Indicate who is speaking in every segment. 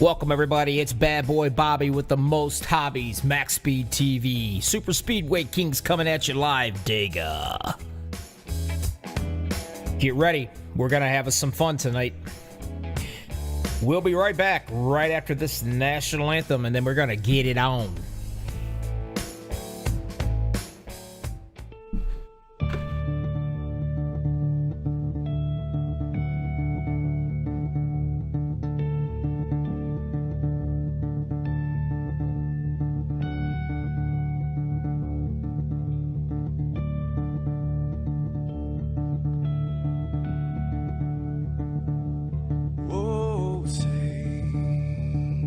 Speaker 1: Welcome everybody, it's Bad Boy Bobby with the most hobbies, MaxspeedTV. Super Speedway Kings coming at you live, Decal. Get ready, we're gonna have some fun tonight. We'll be right back right after this national anthem, and then we're gonna get it on.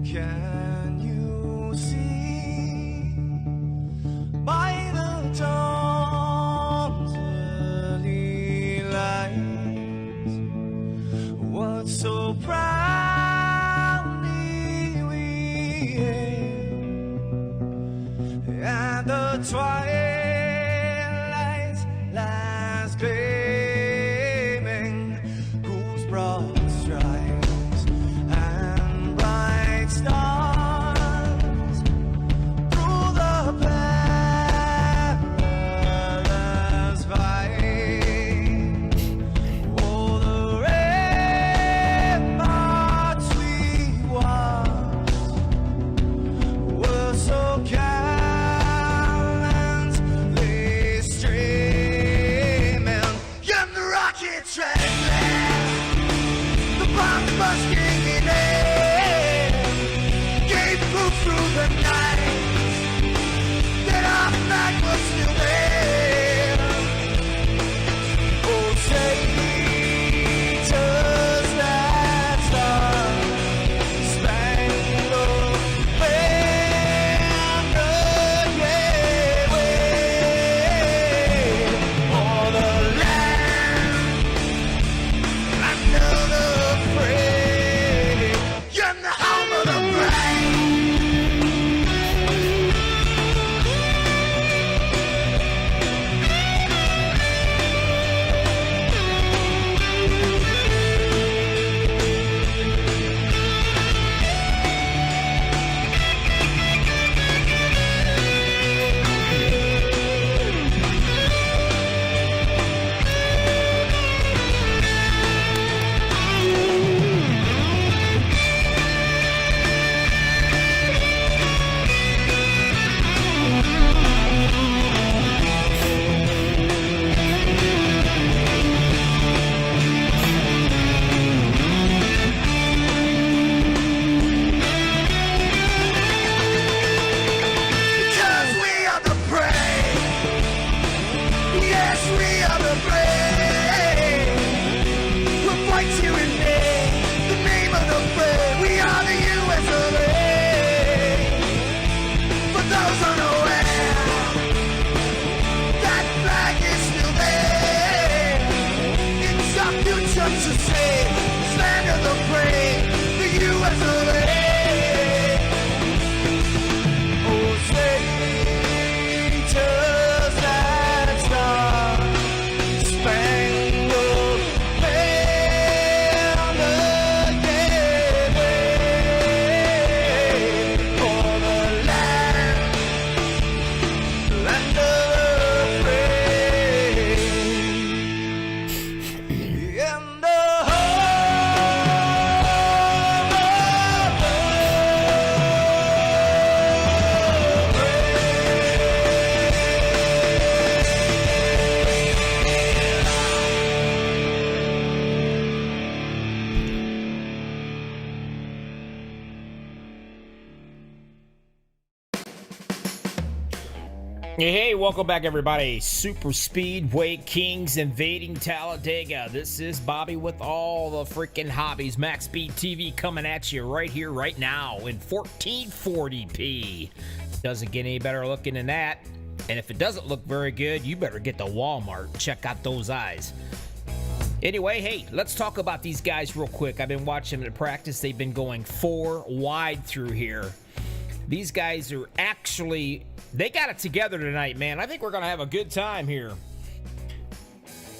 Speaker 2: Can you see by the dawn's early light what so proudly we hailed at the twilight's last gleaming, whose broad stripes and bright stars through the perilous fight. Oh, the ramparts we watched were so gallantly streaming, and the rocket treadless, the bombs bursting in air, gave proof through the night that our flag was still there. Oh, traitors that star-spangled banner, yeah, wave for the land under the fray, and the home of the brave. Because we are the brave. Yes, we are the brave. We'll fight you in name, the name of the brave. We are the US of A. For those unaware, that flag is still there. It's our future to save, this land of the brave, the US of A. Oh, traitors that star-spangled banner, yeah, wave for the land of the free, and the
Speaker 1: Hey, welcome back everybody. Super Speedway Kings invading Talladega. This is Bobby with all the freaking hobbies. MaxspeedTV coming at you right here, right now in 1440p. Doesn't get any better looking than that. And if it doesn't look very good, you better get to Walmart. Check out those eyes. Anyway, hey, let's talk about these guys real quick. I've been watching them at practice. They've been going 4 wide through here. These guys are actually, they got it together tonight, man. I think we're going to have a good time here.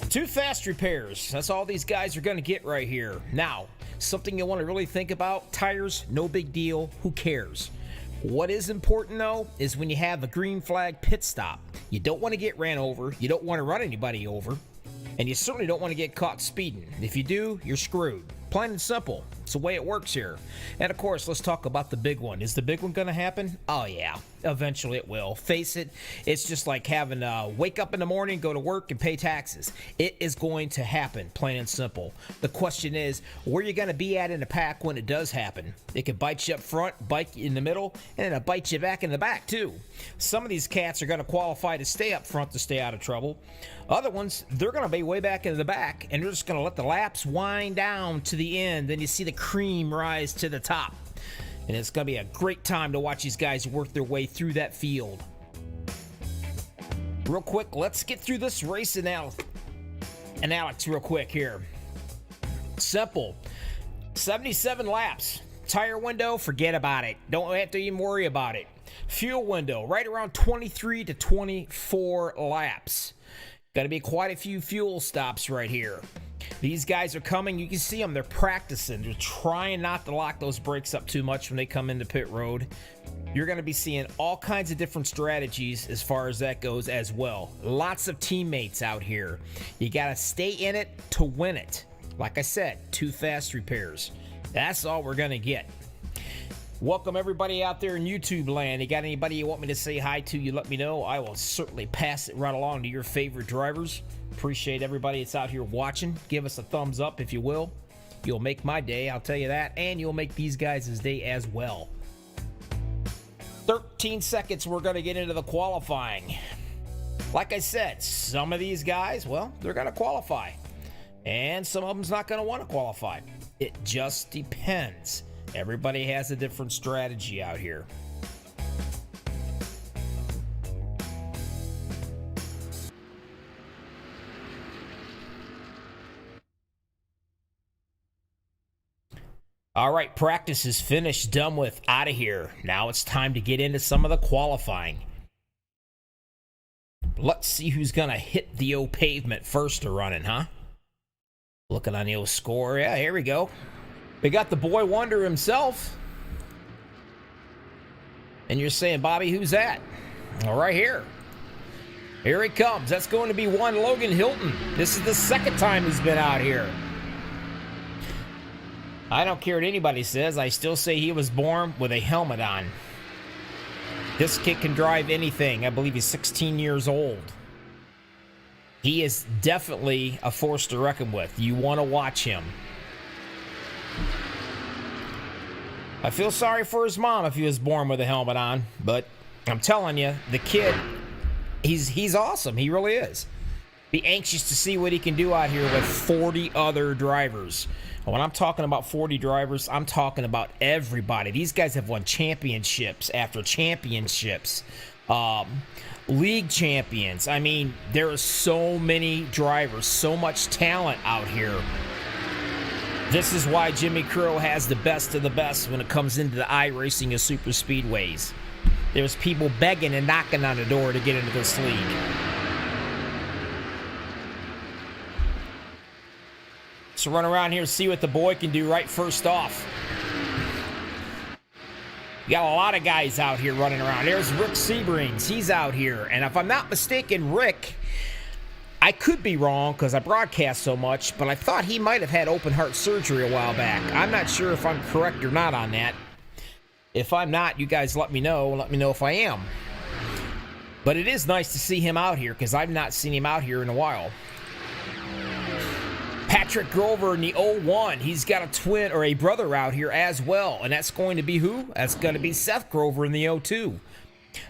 Speaker 1: 2 fast repairs. That's all these guys are going to get right here. Now, Something you want to really think about. Tires, no big deal. Who cares? What is important, though, is when you have a green flag pit stop. You don't want to get ran over. You don't want to run anybody over. And you certainly don't want to get caught speeding. If you do, you're screwed. Plain and simple. It's the way it works here. And of course, let's talk about the big one. Is the big one going to happen? Oh yeah, eventually it will. Face it, it's just like having to wake up in the morning, go to work, and pay taxes. It is going to happen, plain and simple. The question is, where are you going to be at in the pack when it does happen? It can bite you up front, bite you in the middle, and it'll bite you back in the back too. Some of these cats are going to qualify to stay up front to stay out of trouble. Other ones, they're going to be way back in the back, and they're just going to let the laps wind down to the end. Then you see the cream rise to the top. And it's going to be a great time to watch these guys work their way through that field. Real quick, let's get through this race analytics real quick here. Simple. 77 laps. Tire window, forget about it. Don't have to even worry about it. Fuel window, right around 23 to 24 laps. Got to be quite a few fuel stops right here. These guys are coming. You can see them. They're practicing. They're trying not to lock those brakes up too much when they come into pit road. You're going to be seeing all kinds of different strategies as far as that goes as well. Lots of teammates out here. You got to stay in it to win it. Like I said, 2 fast repairs. That's all we're going to get. Welcome everybody out there in YouTube land. You got anybody you want me to say hi to, you let me know. I will certainly pass it right along to your favorite drivers. Appreciate everybody that's out here watching. Give us a thumbs up if you will. You'll make my day, I'll tell you that. And you'll make these guys' day as well. 13 seconds, we're going to get into the qualifying. Like I said, some of these guys, well, they're going to qualify. And some of them's not going to want to qualify. It just depends. Everybody has a different strategy out here. All right, practice is finished, done with, out of here. Now it's time to get into some of the qualifying. Let's see who's going to hit the old pavement first to running, huh? Looking on the old score. Yeah, here we go. We got the boy wonder himself. And you're saying, Bobby, who's that? All right, here. Here he comes. That's going to be one Logan Hilton. This is the second time he's been out here. I don't care what anybody says. I still say he was born with a helmet on. This kid can drive anything. I believe he's 16 years old. He is definitely a force to reckon with. You want to watch him. I feel sorry for his mom if he was born with a helmet on, but I'm telling you, the kid, he's awesome. He really is. Be anxious to see what he can do out here with 40 other drivers. And when I'm talking about 40 drivers, I'm talking about everybody. These guys have won championships after championships. League champions. I mean, there are so many drivers, so much talent out here. This is why Jimmy Crow has the best of the best when it comes into the iRacing of super speedways. There's people begging and knocking on the door to get into this league. So run around here and see what the boy can do right first off. You got a lot of guys out here running around. There's Rick Sebrings. He's out here. And if I'm not mistaken, Rick, I could be wrong because I broadcast so much, but I thought he might have had open heart surgery a while back. I'm not sure if I'm correct or not on that. If I'm not, you guys let me know. Let me know if I am. But it is nice to see him out here because I've not seen him out here in a while. Patrick Grover in the 01. He's got a twin or a brother out here as well. And that's going to be who? That's going to be Seth Grover in the 02.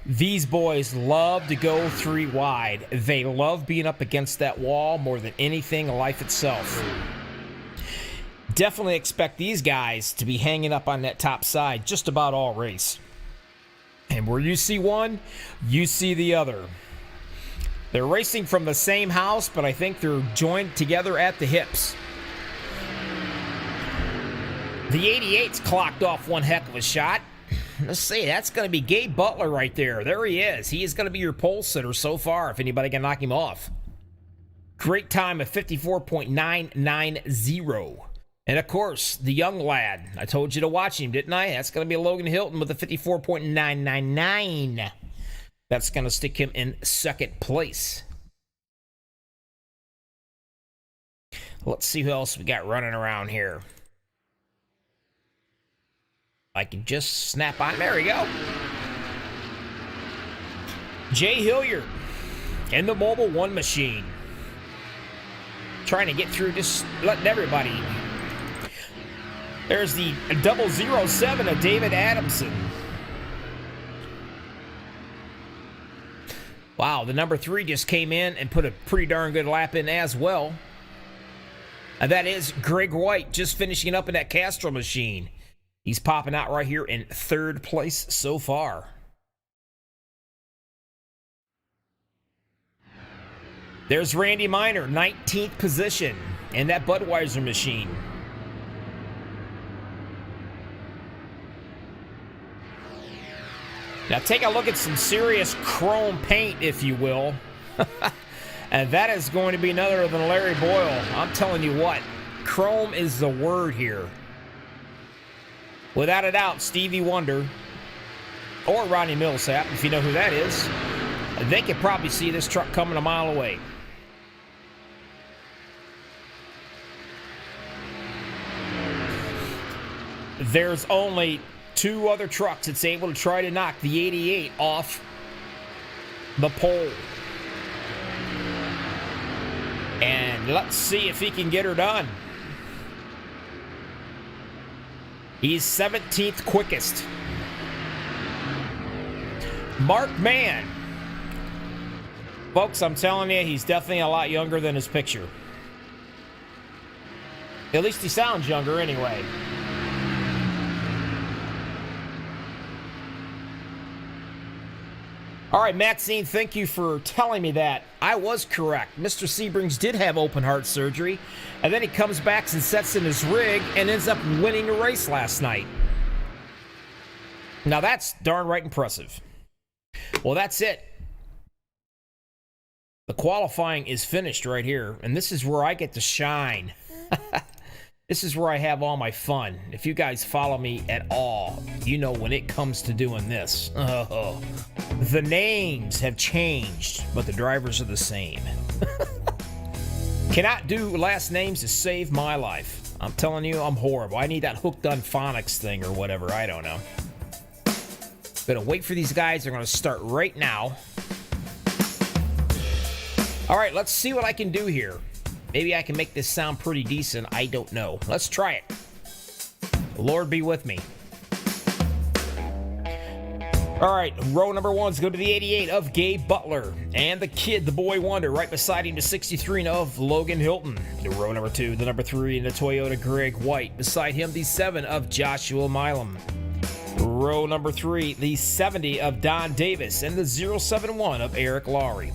Speaker 1: These boys love to go 3 wide. They love being up against that wall more than anything in life itself. Definitely expect these guys to be hanging up on that top side just about all race. And where you see one, you see the other. They're racing from the same house, but I think they're joined together at the hips. The 88's clocked off one heck of a shot. Let's see, that's going to be Gabe Butler right there. There he is. He is going to be your pole sitter so far if anybody can knock him off. Great time of 54.990. And, of course, the young lad. I told you to watch him, didn't I? That's going to be Logan Hilton with a 54.999. That's going to stick him in second place. Let's see who else we got running around here. I can just snap on. There we go. Jay Hilliard in the Mobile One machine. Trying to get through, just letting everybody. There's the 007 of David Adamson. Wow, the number 3 just came in and put a pretty darn good lap in as well. And that is Greg White, just finishing up in that Castrol machine. He's popping out right here in third place so far. There's Randy Miner, 19th position in that Budweiser machine. Now take a look at some serious chrome paint, if you will. And that is going to be none other than Larry Boyle. I'm telling you what, chrome is the word here. Without a doubt, Stevie Wonder or Ronnie Millsap, if you know who that is, they could probably see this truck coming a mile away. There's only 2 other trucks that's able to try to knock the 88 off the pole. And let's see if he can get her done. He's 17th quickest. Mark Mann. Folks, I'm telling you, he's definitely a lot younger than his picture. At least he sounds younger anyway. All right, Maxine, thank you for telling me that. I was correct. Mr. Sebrings did have open heart surgery, and then he comes back and sets in his rig and ends up winning a race last night. Now, that's darn right impressive. Well, that's it. The qualifying is finished right here, and this is where I get to shine. This is where I have all my fun. If you guys follow me at all, you know when it comes to doing this. The names have changed, but the drivers are the same. Cannot do last names to save my life. I'm telling you, I'm horrible. I need that hooked on phonics thing or whatever. I don't know. Gonna wait for these guys. They're gonna start right now. All right, let's see what I can do here. Maybe I can make this sound pretty decent. I don't know. Let's try it. Lord be with me. All right, row number 1's go to the 88 of Gabe Butler. And the kid, the boy wonder, right beside him, the 63 of Logan Hilton. The row number 2, the number 3 in the Toyota Greg White. Beside him, the 7 of Joshua Milam. Row number 3, the 70 of Don Davis. And the 071 of Eric Lowry.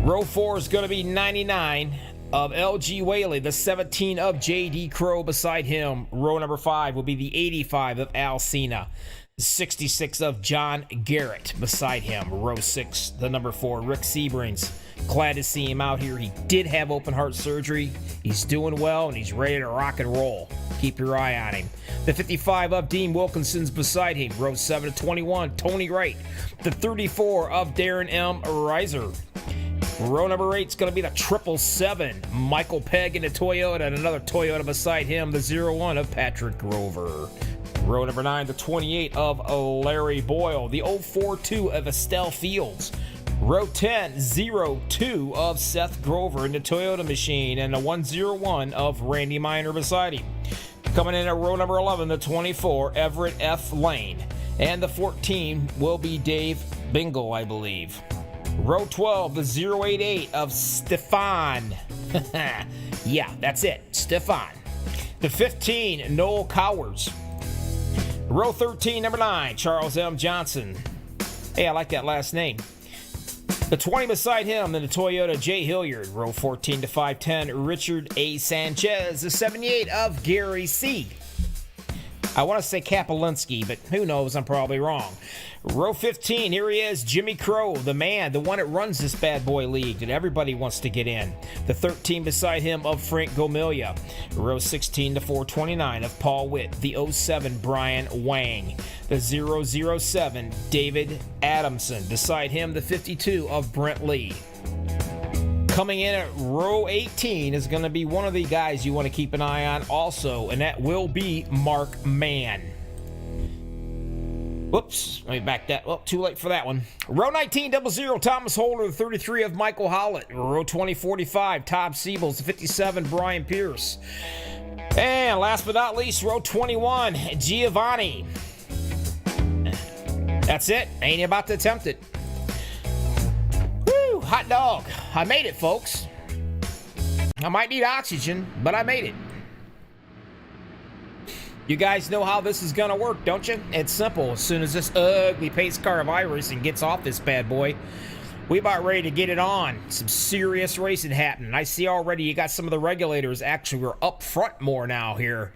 Speaker 1: Row 4 is going to be 99 of LG Whaley, the 17 of JD Crow beside him. Row number 5 will be the 85 of Al Cena, the 66 of John Garrett beside him. Row 6, the number 4, Rick Sebrings. Glad to see him out here. He did have open heart surgery. He's doing well, and he's ready to rock and roll. Keep your eye on him. The 55 of Dean Wilkinson's beside him. Row 7 to 21, Tony Wright. The 34 of Darren M. Reiser. Row number 8 is going to be the 777, Michael Pegg in a Toyota, and another Toyota beside him, the 01 of Patrick Grover. Row number 9, the 28 of Larry Boyle, the 042 of Estelle Fields. Row 10, 02 of Seth Grover in the Toyota machine, and the 101 of Randy Miner beside him. Coming in at row number 11, the 24, Everett F. Lane, and the 14 will be Dave Bingle, I believe. Row 12, the 088 of Stefan. Yeah, that's it, Stefan. The 15, Noel Cowers. Row 13, number 9, Charles M. Johnson. Hey, I like that last name. The 20 beside him, then the Toyota Jay Hilliard. Row 14 to 510, Richard A. Sanchez. The 78 of Gary C. I want to say Kapelinski, but who knows? I'm probably wrong. Row 15, here he is, Jimmy Crow, the man, the one that runs this bad boy league that everybody wants to get in. The 13 beside him of Frank Gomilia. Row 16 to 429 of Paul Witt. The 07, Brian Wang. The 007, David Adamson. Beside him, the 52 of Brent Lee. Coming in at row 18 is going to be one of the guys you want to keep an eye on also, and that will be Mark Mann. Whoops, let me back that. Well, too late for that one. Row 19, 00, Thomas Holder, the 33 of Michael Howlett. Row 20, 45, Todd Siebels, the 57, Brian Pierce. And last but not least, row 21, Giovanni. That's it. Ain't about to attempt it. Woo, hot dog. I made it, folks. I might need oxygen, but I made it. You guys know how this is going to work, don't you? It's simple. As soon as this ugly pace car of iRacing gets off this bad boy, we about ready to get it on. Some serious racing happening. I see already you got some of the regulators actually are up front more now here.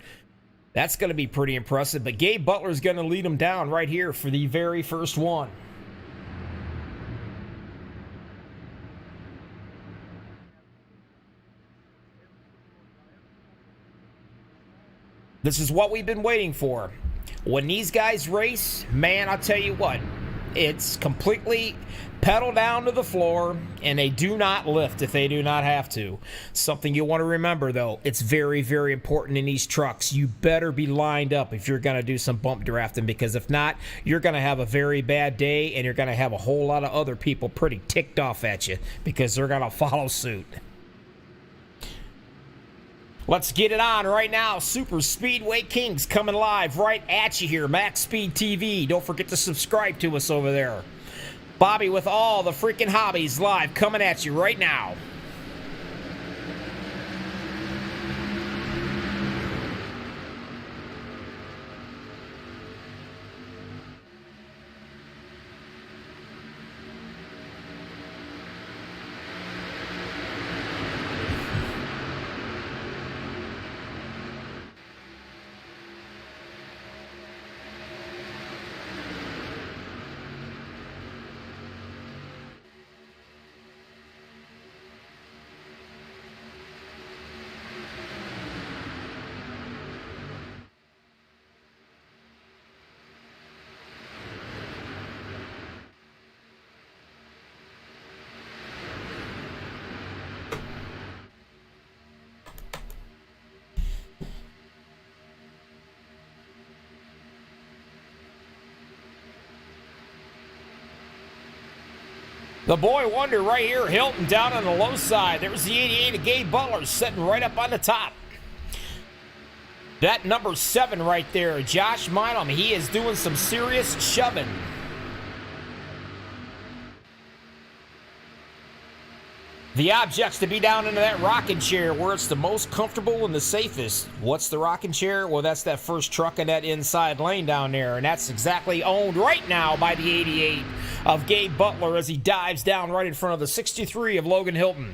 Speaker 1: That's going to be pretty impressive. But Gabe Butler's going to lead them down right here for the very first one. This is what we've been waiting for. When these guys race, man, I'll tell you what, it's completely pedal down to the floor, and they do not lift if they do not have to. Something you want to remember, though, it's very, very important in these trucks. You better be lined up if you're going to do some bump drafting, because if not, you're going to have a very bad day, and you're going to have a whole lot of other people pretty ticked off at you because they're going to follow suit. Let's get it on right now. Super Speedway Kings coming live right at you here. Max Speed TV. Don't forget to subscribe to us over there. Bobby with all the freaking hobbies live coming at you right now. The boy wonder right here, Hilton down on the low side. There's the 88 of Gabe Butler sitting right up on the top. That number 7 right there, Josh Minham, he is doing some serious shoving. The object's to be down into that rocking chair where it's the most comfortable and the safest. What's the rocking chair? Well, that's that first truck in that inside lane down there, and that's exactly owned right now by the 88 of Gabe Butler as he dives down right in front of the 63 of Logan Hilton.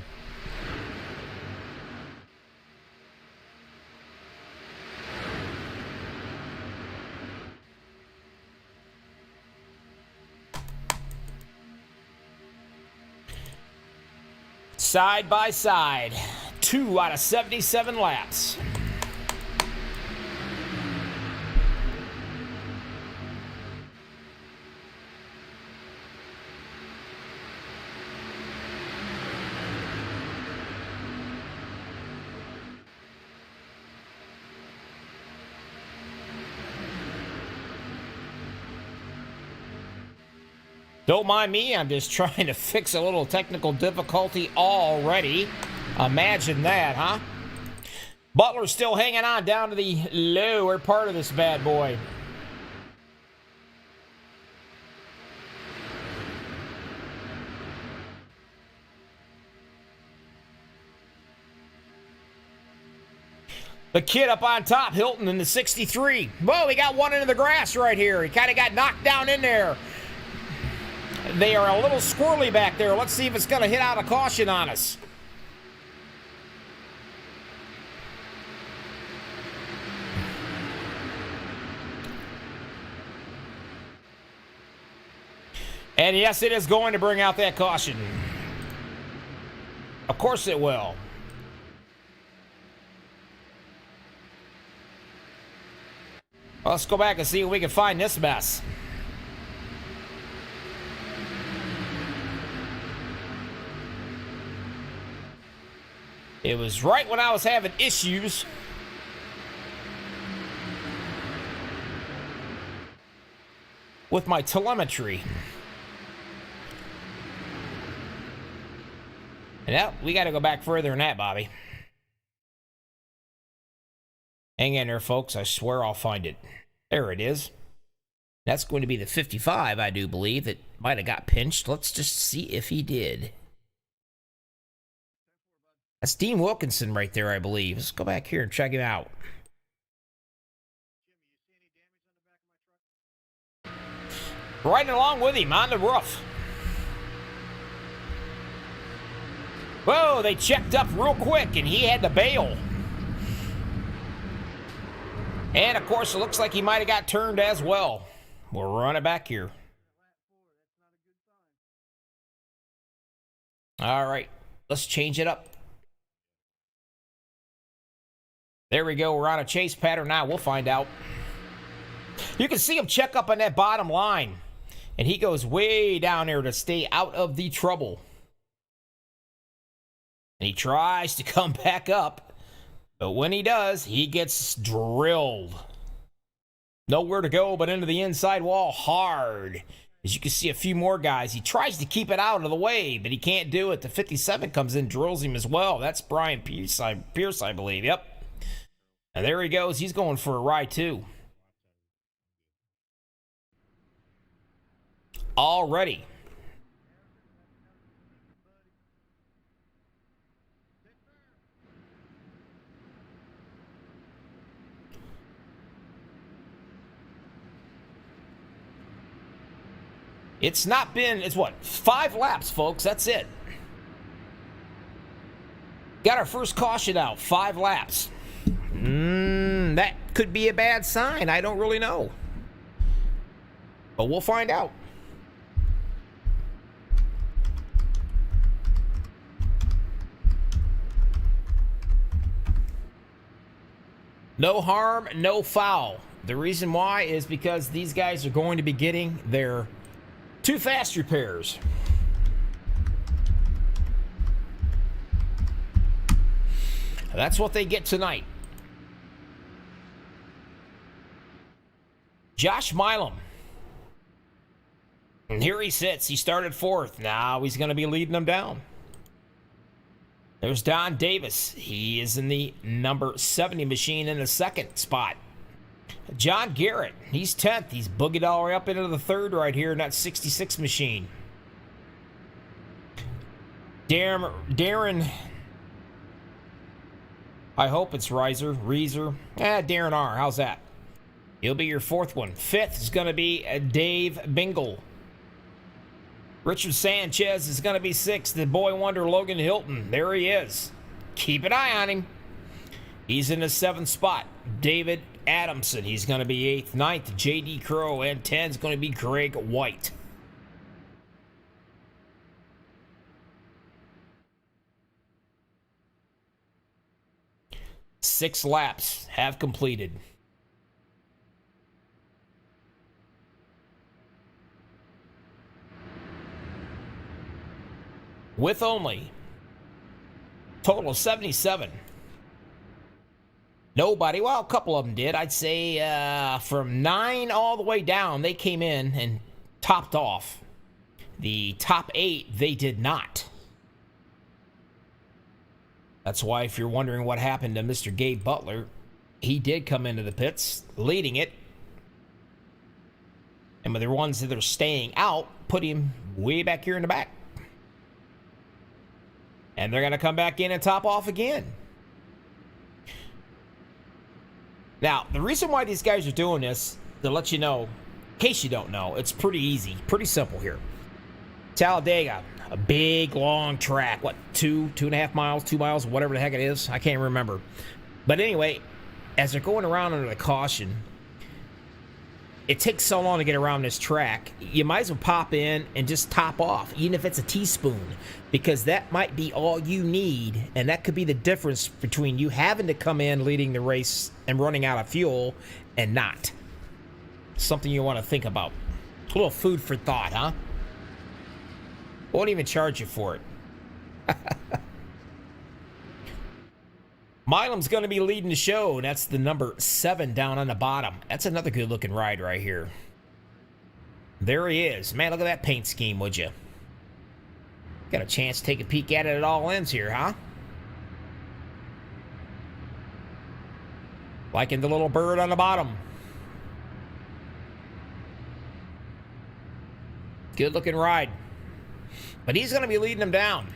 Speaker 1: Side by side, 2 out of 77 laps. Don't mind me, I'm just trying to fix a little technical difficulty already. Imagine that, huh? Butler's still hanging on down to the lower part of this bad boy. The kid up on top, Hilton in the 63. Whoa, he got one into the grass right here. He kind of got knocked down in there. They are a little squirrely back there. Let's see if it's going to hit out a caution on us. And yes, it is going to bring out that caution. Of course it will. Well, let's go back and see if we can find this mess. It was right when I was having issues. With my telemetry. And now we got to go back further than that, Bobby. Hang in there, folks. I swear I'll find it. There it is. That's going to be the 55, I do believe, that might have got pinched. Let's just see if he did. That's Dean Wilkinson right there, I believe. Let's go back here and check him out. Riding along with him on the roof. Whoa, they checked up real quick, and he had to bail. And, of course, it looks like he might have got turned as well. We'll run it back here. All right, let's change it up. There we go. We're on a chase pattern now. We'll find out. You can see him check up on that bottom line. And he goes way down there to stay out of the trouble. And he tries to come back up. But when he does, he gets drilled. Nowhere to go but into the inside wall hard. As you can see a few more guys. He tries to keep it out of the way, but he can't do it. The 57 comes in, drills him as well. That's Brian Pierce, I believe. Yep. And there he goes. He's going for a ride too. Already. It's what, 5 laps, folks. That's it. Got our first caution out, 5 laps. That could be a bad sign. I don't really know. But we'll find out. No harm, no foul. The reason why is because these guys are going to be getting their too fast repairs. That's what they get tonight. Josh Milam. And here he sits. He started 4th. Now he's going to be leading them down. There's Don Davis. He is in the number 70 machine in the 2nd spot. John Garrett, he's 10th. He's boogied all the way up into the 3rd right here in that 66 machine. Darren, I hope it's Reeser. Darren R. How's that? He'll be your 4th one. 5th is going to be Dave Bingle. Richard Sanchez is going to be 6th. The boy wonder Logan Hilton. There he is. Keep an eye on him. He's in the 7th spot. David Adamson. He's going to be 8th. 9th, J.D. Crow. And 10th is going to be Greg White. Six laps have completed. With only total of 77. Nobody, well, a couple of them did. I'd say from 9 all the way down, they came in and topped off. The top 8, they did not. That's why if you're wondering what happened to Mr. Gabe Butler, he did come into the pits leading it. And with the ones that are staying out, put him way back here in the back. And they're going to come back in and top off again. Now, the reason why these guys are doing this, to let you know, in case you don't know, it's pretty easy, pretty simple here. Talladega, a big, long track. What, 2.5 miles, 2 miles, whatever the heck it is? I can't remember. But anyway, as they're going around under the caution, it takes so long to get around this track, you might as well pop in and just top off, even if it's a teaspoon, because that might be all you need, and that could be the difference between you having to come in leading the race and running out of fuel and not. Something you want to think about. A little food for thought, huh? Won't even charge you for it. Milam's going to be leading the show. That's the number 7 down on the bottom. That's another good-looking ride right here. There he is. Man, look at that paint scheme, would you? Got a chance to take a peek at it at all ends here, huh? Liking the little bird on the bottom. Good-looking ride. But he's going to be leading them down.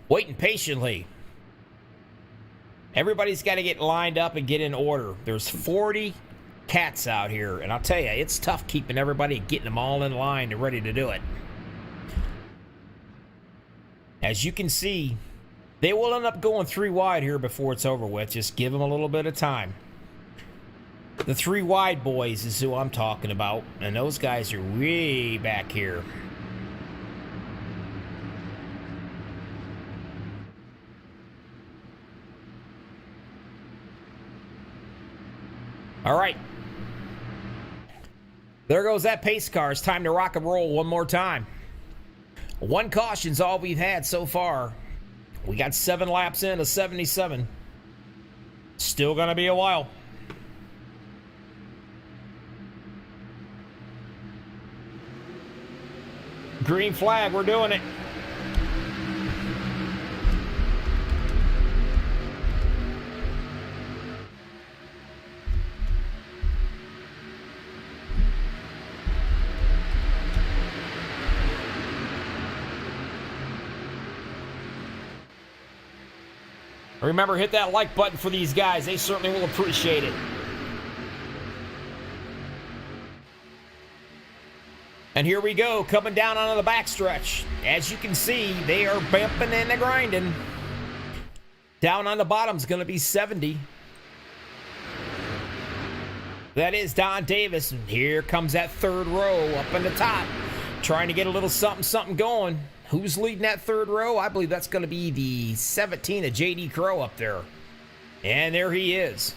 Speaker 1: Waiting patiently. Everybody's got to get lined up and get in order. There's 40 cats out here, and I'll tell you, it's tough keeping everybody and getting them all in line and ready to do it. As you can see, they will end up going 3 wide here before it's over with. Just give them a little bit of time. The 3 wide boys is who I'm talking about, and those guys are way back here. All right. There goes that pace car. It's time to rock and roll one more time. 1 caution's all we've had so far. We got 7 laps in to 77. Still gonna be a while. Green flag, we're doing it. Remember, hit that like button for these guys. They certainly will appreciate it. And here we go, coming down onto the backstretch. As you can see, they are bumping and grinding. Down on the bottom's going to be 70. That is Don Davis. And here comes that 3rd row up in the top, trying to get a little something going. Who's leading that 3rd row? I believe that's going to be the 17 of J.D. Crow up there. And there he is.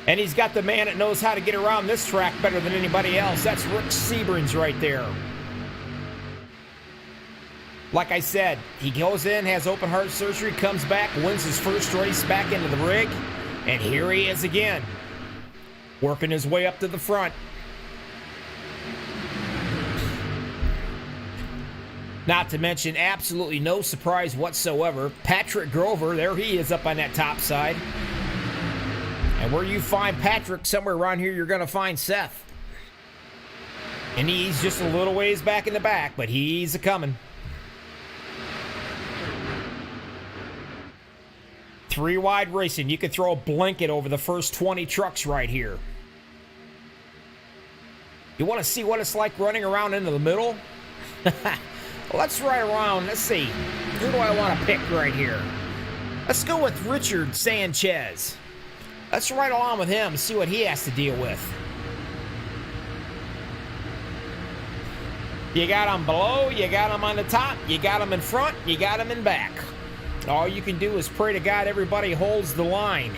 Speaker 1: And he's got the man that knows how to get around this track better than anybody else. That's Rick Seaburns right there. Like I said, he goes in, has open heart surgery, comes back, wins his first race back into the rig. And here he is again, working his way up to the front. Not to mention, absolutely no surprise whatsoever, Patrick Grover, there he is up on that top side. And where you find Patrick, somewhere around here, you're going to find Seth. And he's just a little ways back in the back, but he's a-coming. 3 wide racing. You could throw a blanket over the first 20 trucks right here. You want to see what it's like running around into the middle? Let's ride around. Let's see. Who do I want to pick right here? Let's go with Richard Sanchez. Let's ride along with him and see what he has to deal with. You got him below, you got him on the top, you got him in front, you got him in back. All you can do is pray to God everybody holds the line.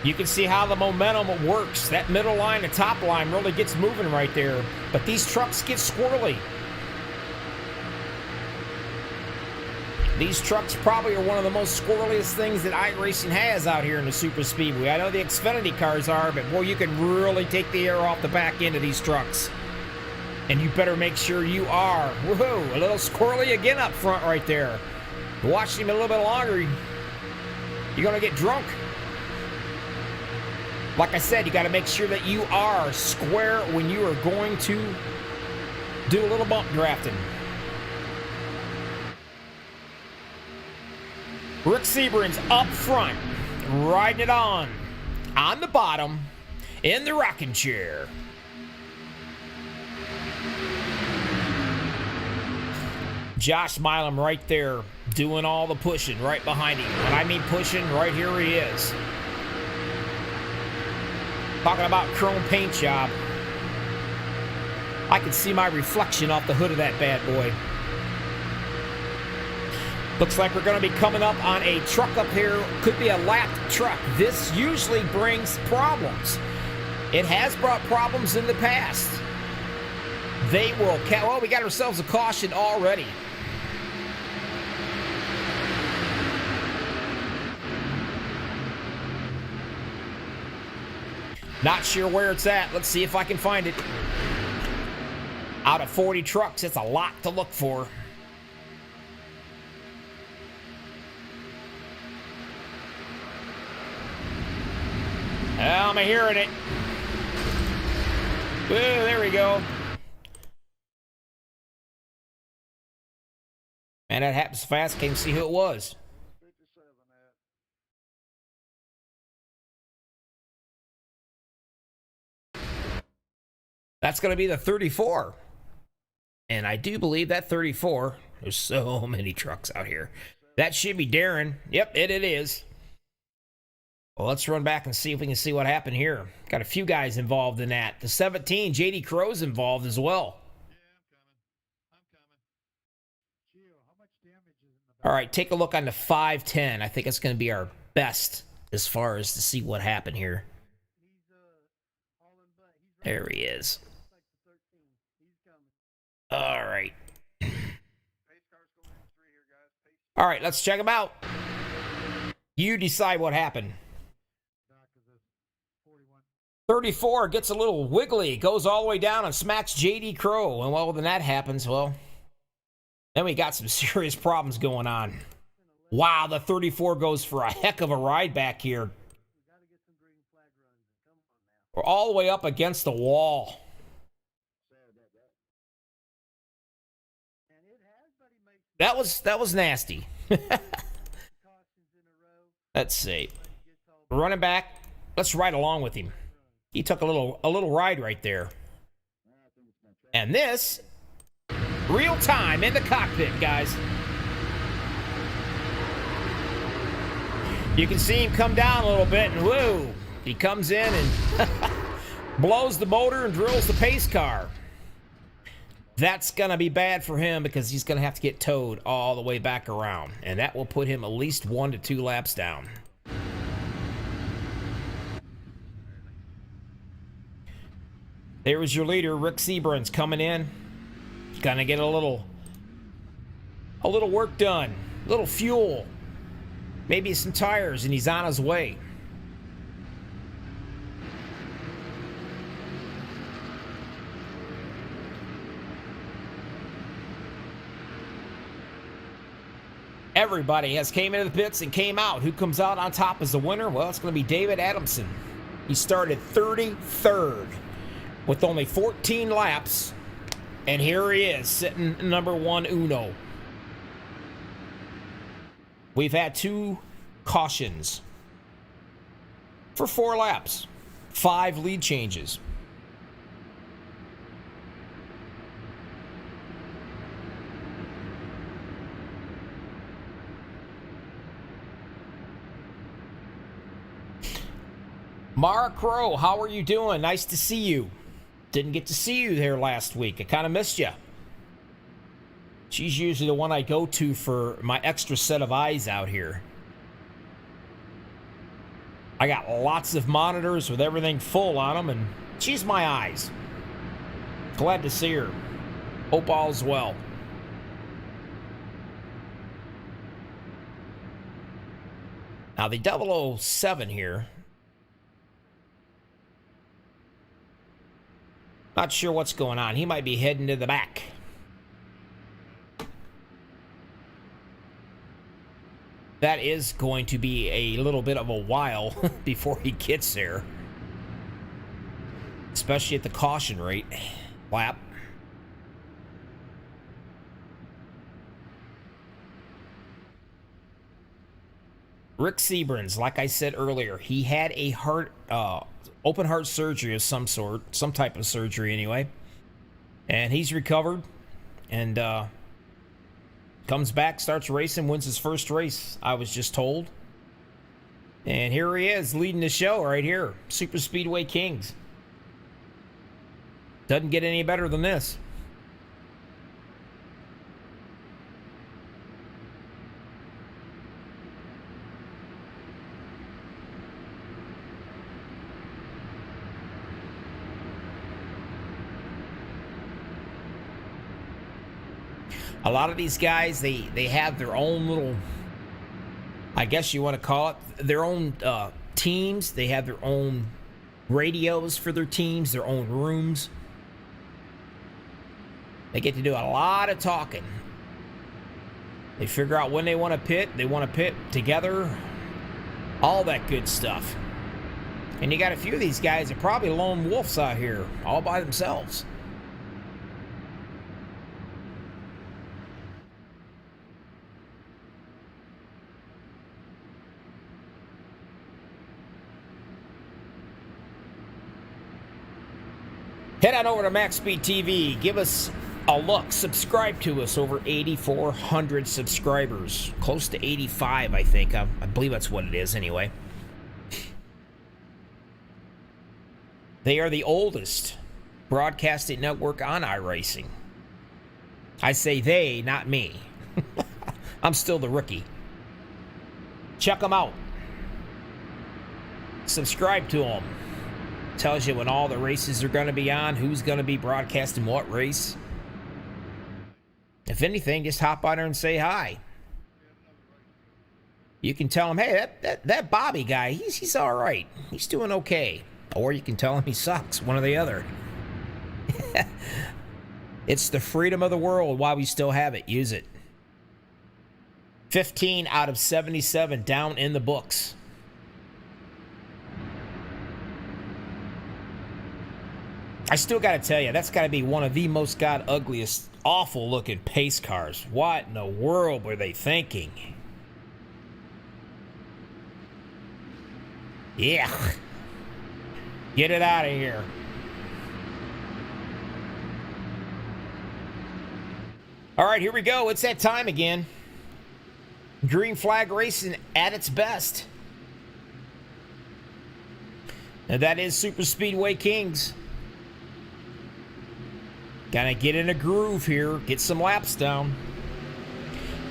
Speaker 1: You can see how the momentum works. That middle line, the top line really gets moving right there. But these trucks get squirrely. These trucks probably are one of the most squirreliest things that iRacing has out here in the super speedway. I know the Xfinity cars are, but boy, you can really take the air off the back end of these trucks. And you better make sure you are. Woohoo, a little squirrely again up front right there. Watch him a little bit longer, you're going to get drunk. Like I said, you got to make sure that you are square when you are going to do a little bump drafting. Rick Sebring's up front, riding it on the bottom, in the rocking chair. Josh Milam right there, doing all the pushing right behind him. When I mean pushing, right here he is. Talking about chrome paint job. I can see my reflection off the hood of that bad boy. Looks like we're going to be coming up on a truck up here. Could be a lapped truck. This usually brings problems. It has brought problems in the past. They will... Well, we got ourselves a caution already. Not sure where it's at. Let's see if I can find it. Out of 40 trucks, it's a lot to look for. I'm hearing it. Ooh, there we go. Man, that happens fast. Can't see who it was. That's going to be the 34. And I do believe that 34, there's so many trucks out here. That should be Darren. Yep, it is. Well, let's run back and see if we can see what happened here. Got a few guys involved in that. The 17, J.D. Crow's involved as well. All right, take a look on the 510. I think it's going to be our best as far as to see what happened here. There he is. All right. All right, let's check him out. You decide what happened. 34 gets a little wiggly, goes all the way down and smacks J.D. Crow. And well, when that happens, well, then we got some serious problems going on. Wow, the 34 goes for a heck of a ride back here. We're all the way up against the wall. That was nasty. Let's see. Running back. Let's ride along with him. He took a little ride right there. And this, real time in the cockpit, guys. You can see him come down a little bit, and whoa, he comes in and blows the motor and drills the pace car. That's going to be bad for him because he's going to have to get towed all the way back around. And that will put him at least 1 to 2 laps down. There was your leader, Rick Sebring's coming in. Gonna get a little work done. A little fuel. Maybe some tires, and he's on his way. Everybody has came into the pits and came out. Who comes out on top as the winner? Well, it's going to be David Adamson. He started 33rd with only 14 laps. And here he is, sitting number 1 uno. We've had 2 cautions for 4 laps. 5 lead changes. Mara Crow, how are you doing? Nice to see you. Didn't get to see you there last week. I kind of missed you. She's usually the one I go to for my extra set of eyes out here. I got lots of monitors with everything full on them, and she's my eyes. Glad to see her. Hope all's well. Now the 007 here. Not sure what's going on. He might be heading to the back. That is going to be a little bit of a while before he gets there. especially at the caution rate lap. Rick Seabrans, like I said earlier, he had a open heart surgery of some sort, some type of surgery anyway, and he's recovered and comes back, starts racing, wins his first race, I was just told. And here he is leading the show right here, Super Speedway Kings. Doesn't get any better than this. A lot of these guys, they have their own little, I guess you want to call it, their own teams. They have their own radios for their teams, their own rooms. They get to do a lot of talking. They figure out when they want to pit. They want to pit together. All that good stuff. And you got a few of these guys that are probably lone wolves out here, all by themselves. Head on over to MaxspeedTV. Give us a look. Subscribe to us. Over 8,400 subscribers. Close to 85, I think. I believe that's what it is anyway. They are the oldest broadcasting network on iRacing. I say they, not me. I'm still the rookie. Check them out. Subscribe to them. Tells you when all the races are going to be on, who's going to be broadcasting what race. If anything, just hop on there and say hi. You can tell him, hey, that Bobby guy, he's all right. He's doing okay. Or you can tell him he sucks, one or the other. It's the freedom of the world while we still have it. Use it. 15 out of 77 down in the books. I still got to tell you, that's got to be one of the most god ugliest, awful looking pace cars. What in the world were they thinking? Yeah. Get it out of here. All right, here we go. It's that time again. Green flag racing at its best. And that is Super Speedway Kings. Gotta get in a groove here. Get some laps down.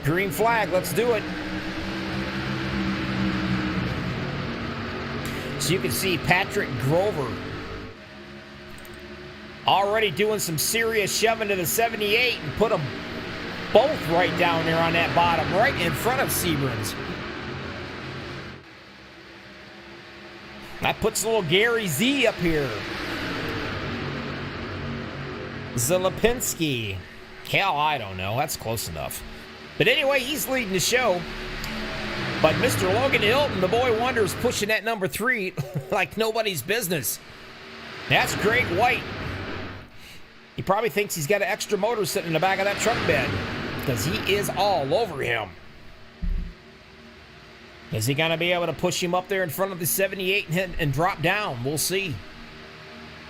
Speaker 1: Green flag. Let's do it. So you can see Patrick Grover already doing some serious shoving to the 78 and put them both right down there on that bottom, right in front of Seabrans. That puts little Gary Z up here. Zalapinski. Hell, I don't know. That's close enough. But anyway, he's leading the show. But Mr. Logan Hilton, the boy wonder, is pushing that number 3 like nobody's business. That's Greg White. He probably thinks he's got an extra motor sitting in the back of that truck bed because he is all over him. Is he going to be able to push him up there in front of the 78 and drop down? We'll see.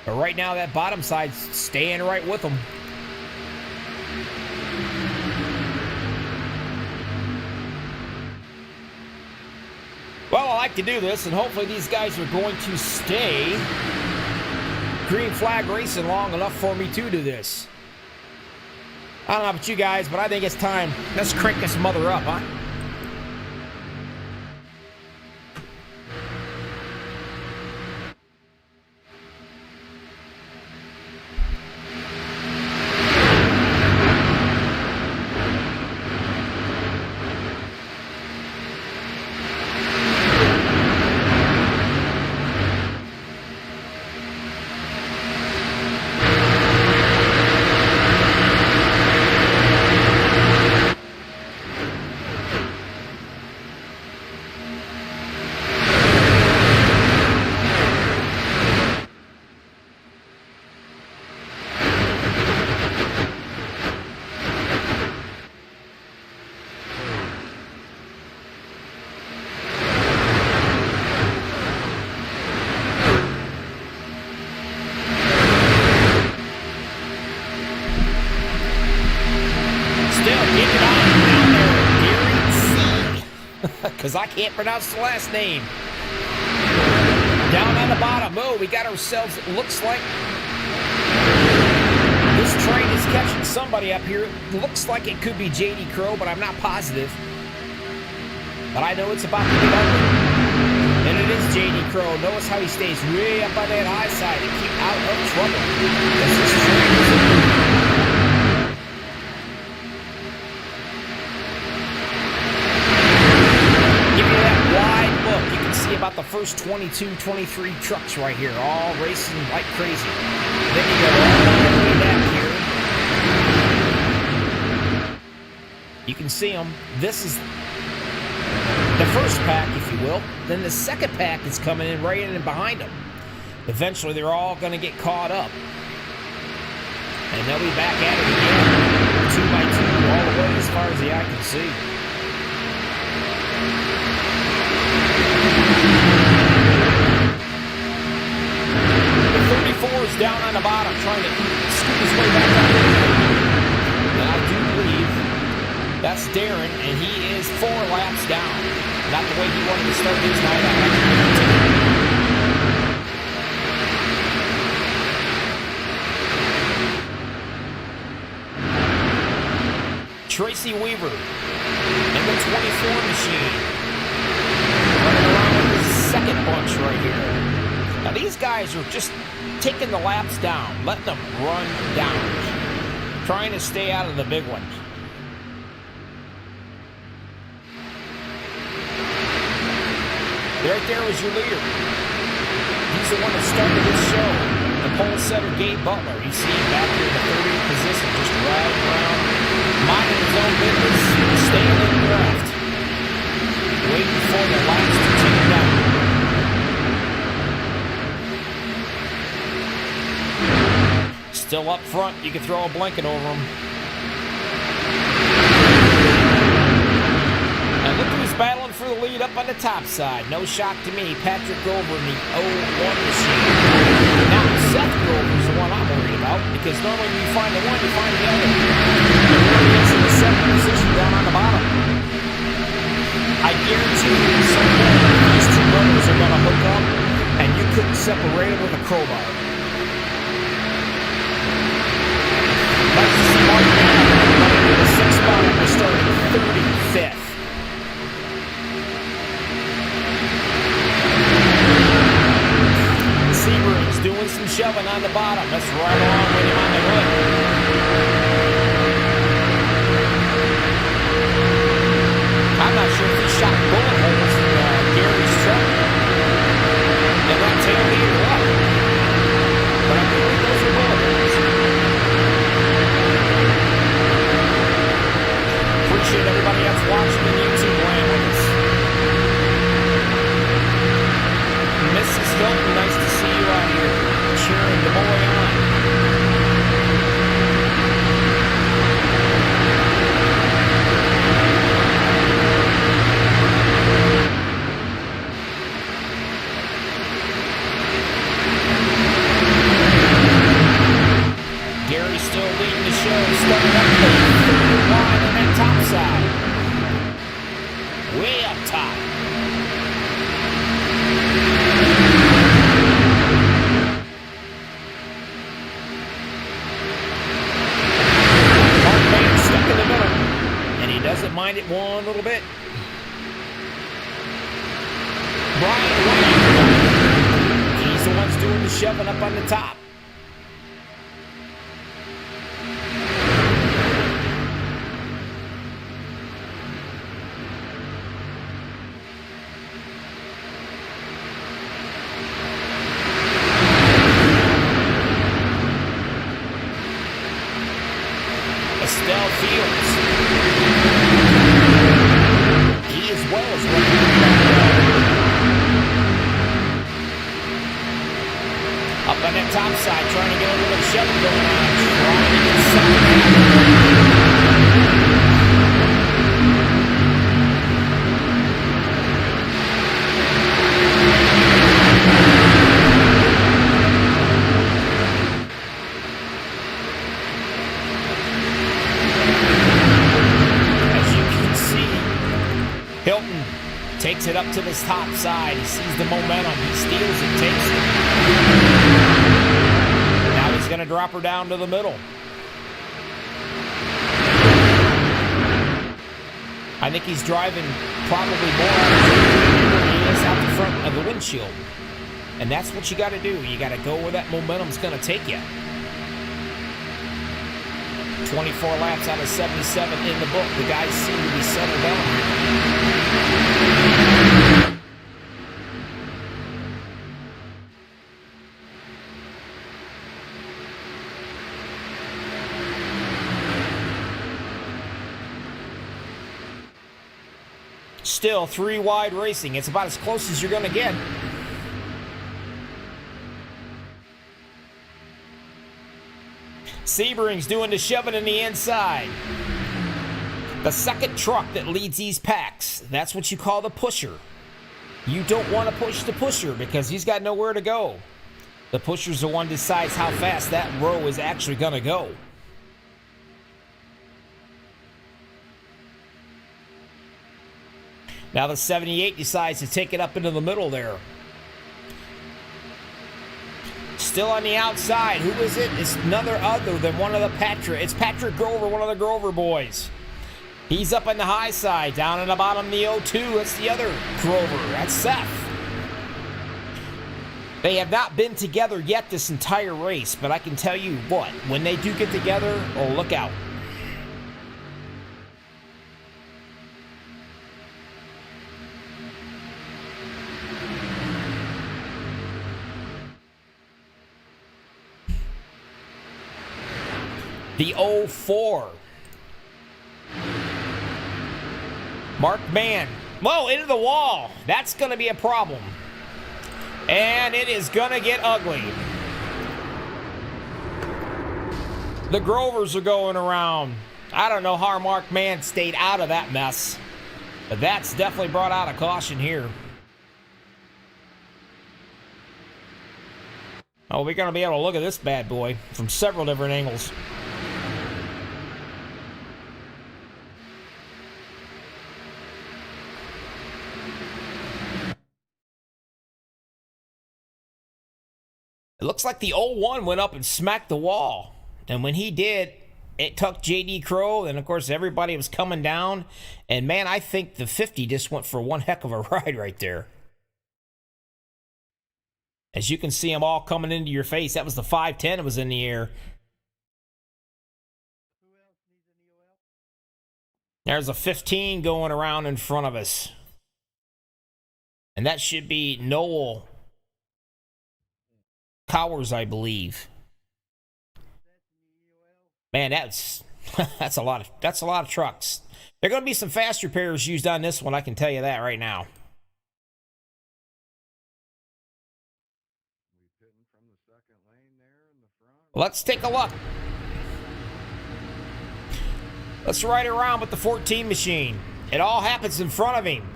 Speaker 1: But right now, that bottom side's staying right with him. Well, I like to do this, and hopefully these guys are going to stay green flag racing long enough for me to do this. I don't know about you guys, but I think it's time. Let's crank this mother up, huh? because I can't pronounce the last name. Down on the bottom. Oh, we got ourselves, it looks like this train is catching somebody up here. It looks like it could be J.D. Crowe, but I'm not positive. But I know it's about to get ugly. And it is J.D. Crowe. Notice how he stays way up on that high side to keep out of trouble. Because this train is about the first 22, 23 trucks right here, all racing like crazy. Then you go all the way down here. You can see them. This is the first pack, if you will. Then the second pack is coming in right in and behind them. Eventually, they're all going to get caught up. And they'll be back at it again, 2 by 2, all the way as far as the eye can see. Is down on the bottom, trying to scoop his way back up. And I do believe that's Darren, and he is 4 laps down. Not the way he wanted to start his night out. Tracy Weaver in the 24 machine. Running around with his second bunch right here. Now these guys are just taking the laps down, letting them run down, trying to stay out of the big ones. Right there was your leader. He's the one that started this show. The pole setter, Gabe Butler. You see him back here in the 30th position, just riding around, minding his own business, staying in the draft, waiting for the laps to tick down. Still up front, you can throw a blanket over him. And look who's battling for the lead up on the top side. No shock to me, Patrick Grover in the 01 machine. Now, Seth Grover's the one I'm worried about, because normally when you find the one, you find the other. He's in the 7th position down on the bottom. I guarantee you someday these two brothers are going to hook up, and you couldn't separate them with a crowbar. That's the smart man. The 6th spot, we're starting 35th. Sebring's doing some shoving on the bottom. That's right along with him on the hood. I'm not sure if he shot bullet holes in Gary's truck. And that tailgate or what. But I believe those are bullet holes. Appreciate everybody else watching the YouTube land with us. Mrs. Hilton, nice to see you out here cheering the boy on. Gary's still leading the show, starting up the third line on that top side. Way up top. Doesn't mind it one little bit. Brian White, he's the one's doing the shoving up on the top. Estelle Fields. Up on that top Takes it up to this top side. He sees the momentum. He steals it, takes it. Now he's going to drop her down to the middle. I think he's driving probably more than he is out the front of the windshield. And that's what you got to do. You got to go where that momentum's going to take you. 24 laps out of 77 in the book. The guys seem to be settled down here. Still 3 wide racing. It's about as close as you're going to get. Sebring's doing the shoving in the inside. The second truck that leads these packs. That's what you call the pusher. You don't want to push the pusher because he's got nowhere to go. The pusher's the one who decides how fast that row is actually going to go. Now the 78 decides to take it up into the middle there. Still on the outside. Who is it? It's none other than one of the Patrick. It's Patrick Grover, one of the Grover boys. He's up on the high side. Down in the bottom, the 02. That's the other Grover. That's Seth. They have not been together yet this entire race, but I can tell you what, when they do get together, oh, look out. The 04. Mark Mann. Whoa, into the wall. That's going to be a problem. And it is going to get ugly. The Grovers are going around. I don't know how Mark Mann stayed out of that mess. But that's definitely brought out a caution here. Oh, we're going to be able to look at this bad boy from several different angles. It looks like the 01 went up and smacked the wall. And when he did, it took J.D. Crowe, and of course everybody was coming down. And man, I think the 50 just went for one heck of a ride right there. As you can see them all coming into your face. That was the 510 that was in the air. There's a 15 going around in front of us. And that should be Noel Cowers, I believe. Man, that's a lot of trucks. There are going to be some fast repairs used on this one, I can tell you that right now. Let's take a look. Let's ride around with the 14 machine. It all happens in front of him.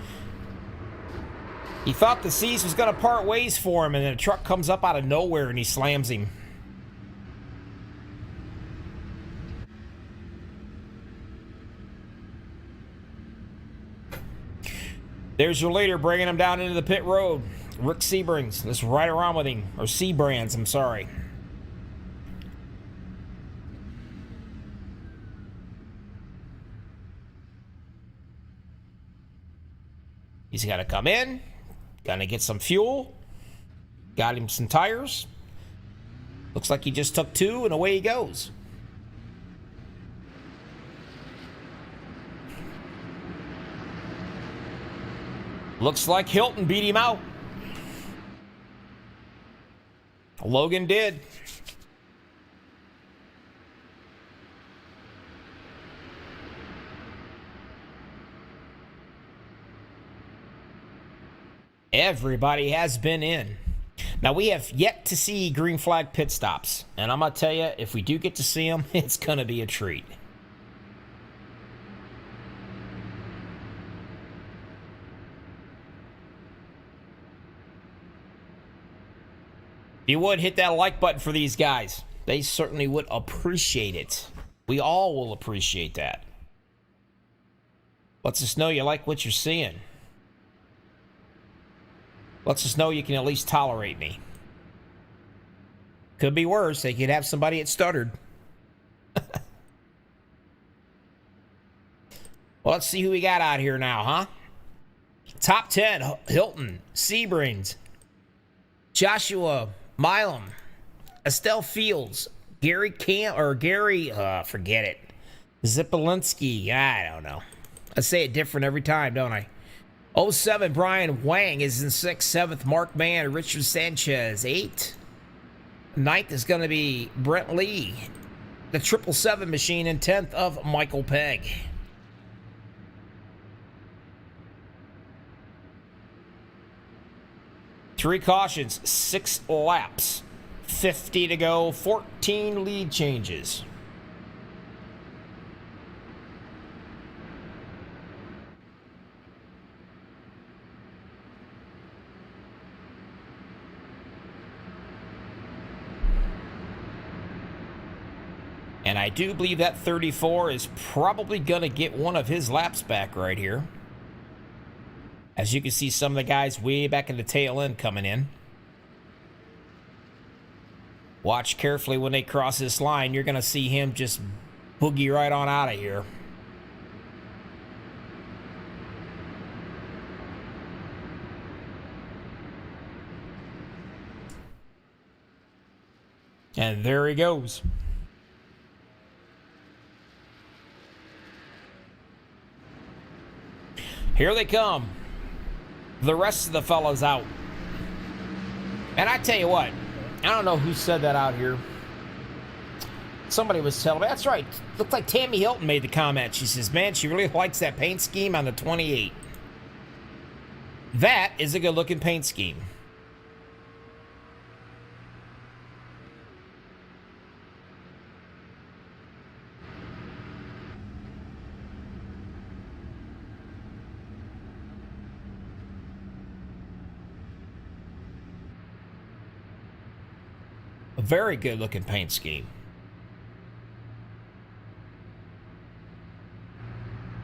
Speaker 1: He thought the C's was going to part ways for him, and then a truck comes up out of nowhere and he slams him. There's your leader bringing him down into the pit road. Rick Sebrings. Let's ride around with him. Or Sebrands, I'm sorry. He's got to come in. Gonna get some fuel. Got him some tires. Looks like he just took 2 and away he goes. Looks like Hilton beat him out. Logan did. Everybody has been in. Now, we have yet to see green flag pit stops. And I'm going to tell you, if we do get to see them, it's going to be a treat. If you would, hit that like button for these guys. They certainly would appreciate it. We all will appreciate that. Lets us know you like what you're seeing. Lets us know you can at least tolerate me. Could be worse. They could have somebody that stuttered. Well, let's see who we got out here now, huh? Top 10, Hilton, Sebring, Joshua Milam, Estelle Fields, Gary forget it. Zipolinski, I don't know. I say it different every time, don't I? 07, Brian Wang is in 6th. 7th, Mark Mann, Richard Sanchez, 8. 9th is going to be Brent Lee, the 777 machine, and 10th of Michael Pegg. Three cautions, 6 laps, 50 to go, 14 lead changes. And I do believe that 34 is probably going to get one of his laps back right here. As you can see, some of the guys way back in the tail end coming in. Watch carefully when they cross this line. You're going to see him just boogie right on out of here. And there he goes. Here they come. The rest of the fellas out. And I tell you what, I don't know who said that out here. Somebody was telling me. That's right. Looked like Tammy Hilton made the comment. She says, man, she really likes that paint scheme on the 28. That is a good-looking paint scheme. A very good looking paint scheme.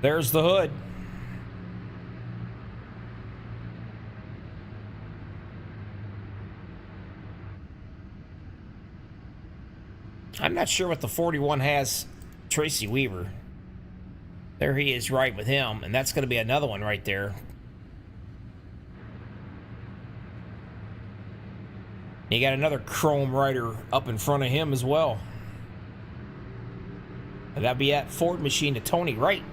Speaker 1: There's the hood. I'm not sure what the 41 has Tracy Weaver. There he is right with him, and that's going to be another one right there. You got another chrome rider up in front of him as well. That'd be at Ford machine to Tony Wright.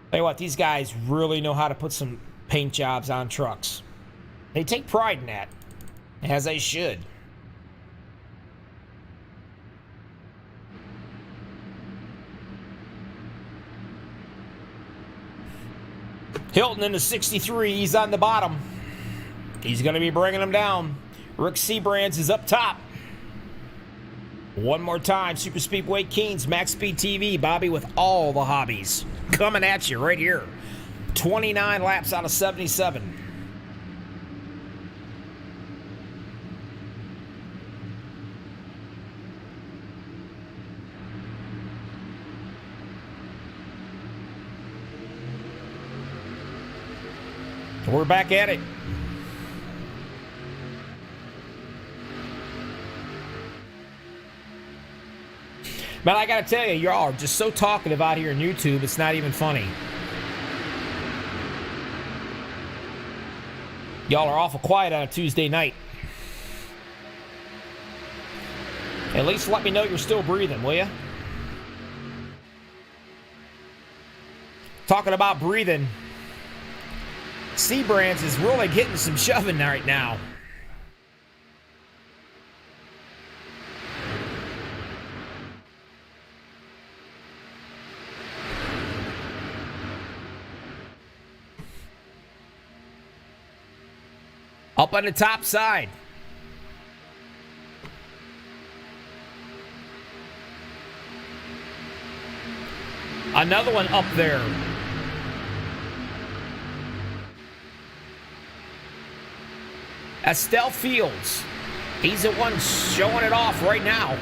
Speaker 1: Tell you what, these guys really know how to put some paint jobs on trucks. They take pride in that, as they should. Hilton in the 63, he's on the bottom. He's going to be bringing them down. Rick Sebrands is up top. One more time, Super Speedway Kings, Max Speed TV, Bobby with all the hobbies. Coming at you right here. 29 laps out of 77. We're back at it. Man, I gotta tell you, y'all are just so talkative out here on YouTube, it's not even funny. Y'all are awful quiet on a Tuesday night. At least let me know you're still breathing, will you? Talking about breathing, Sebrands is really getting some shoving right now. Up on the top side. Another one up there. Estelle Fields. He's the one showing it off right now.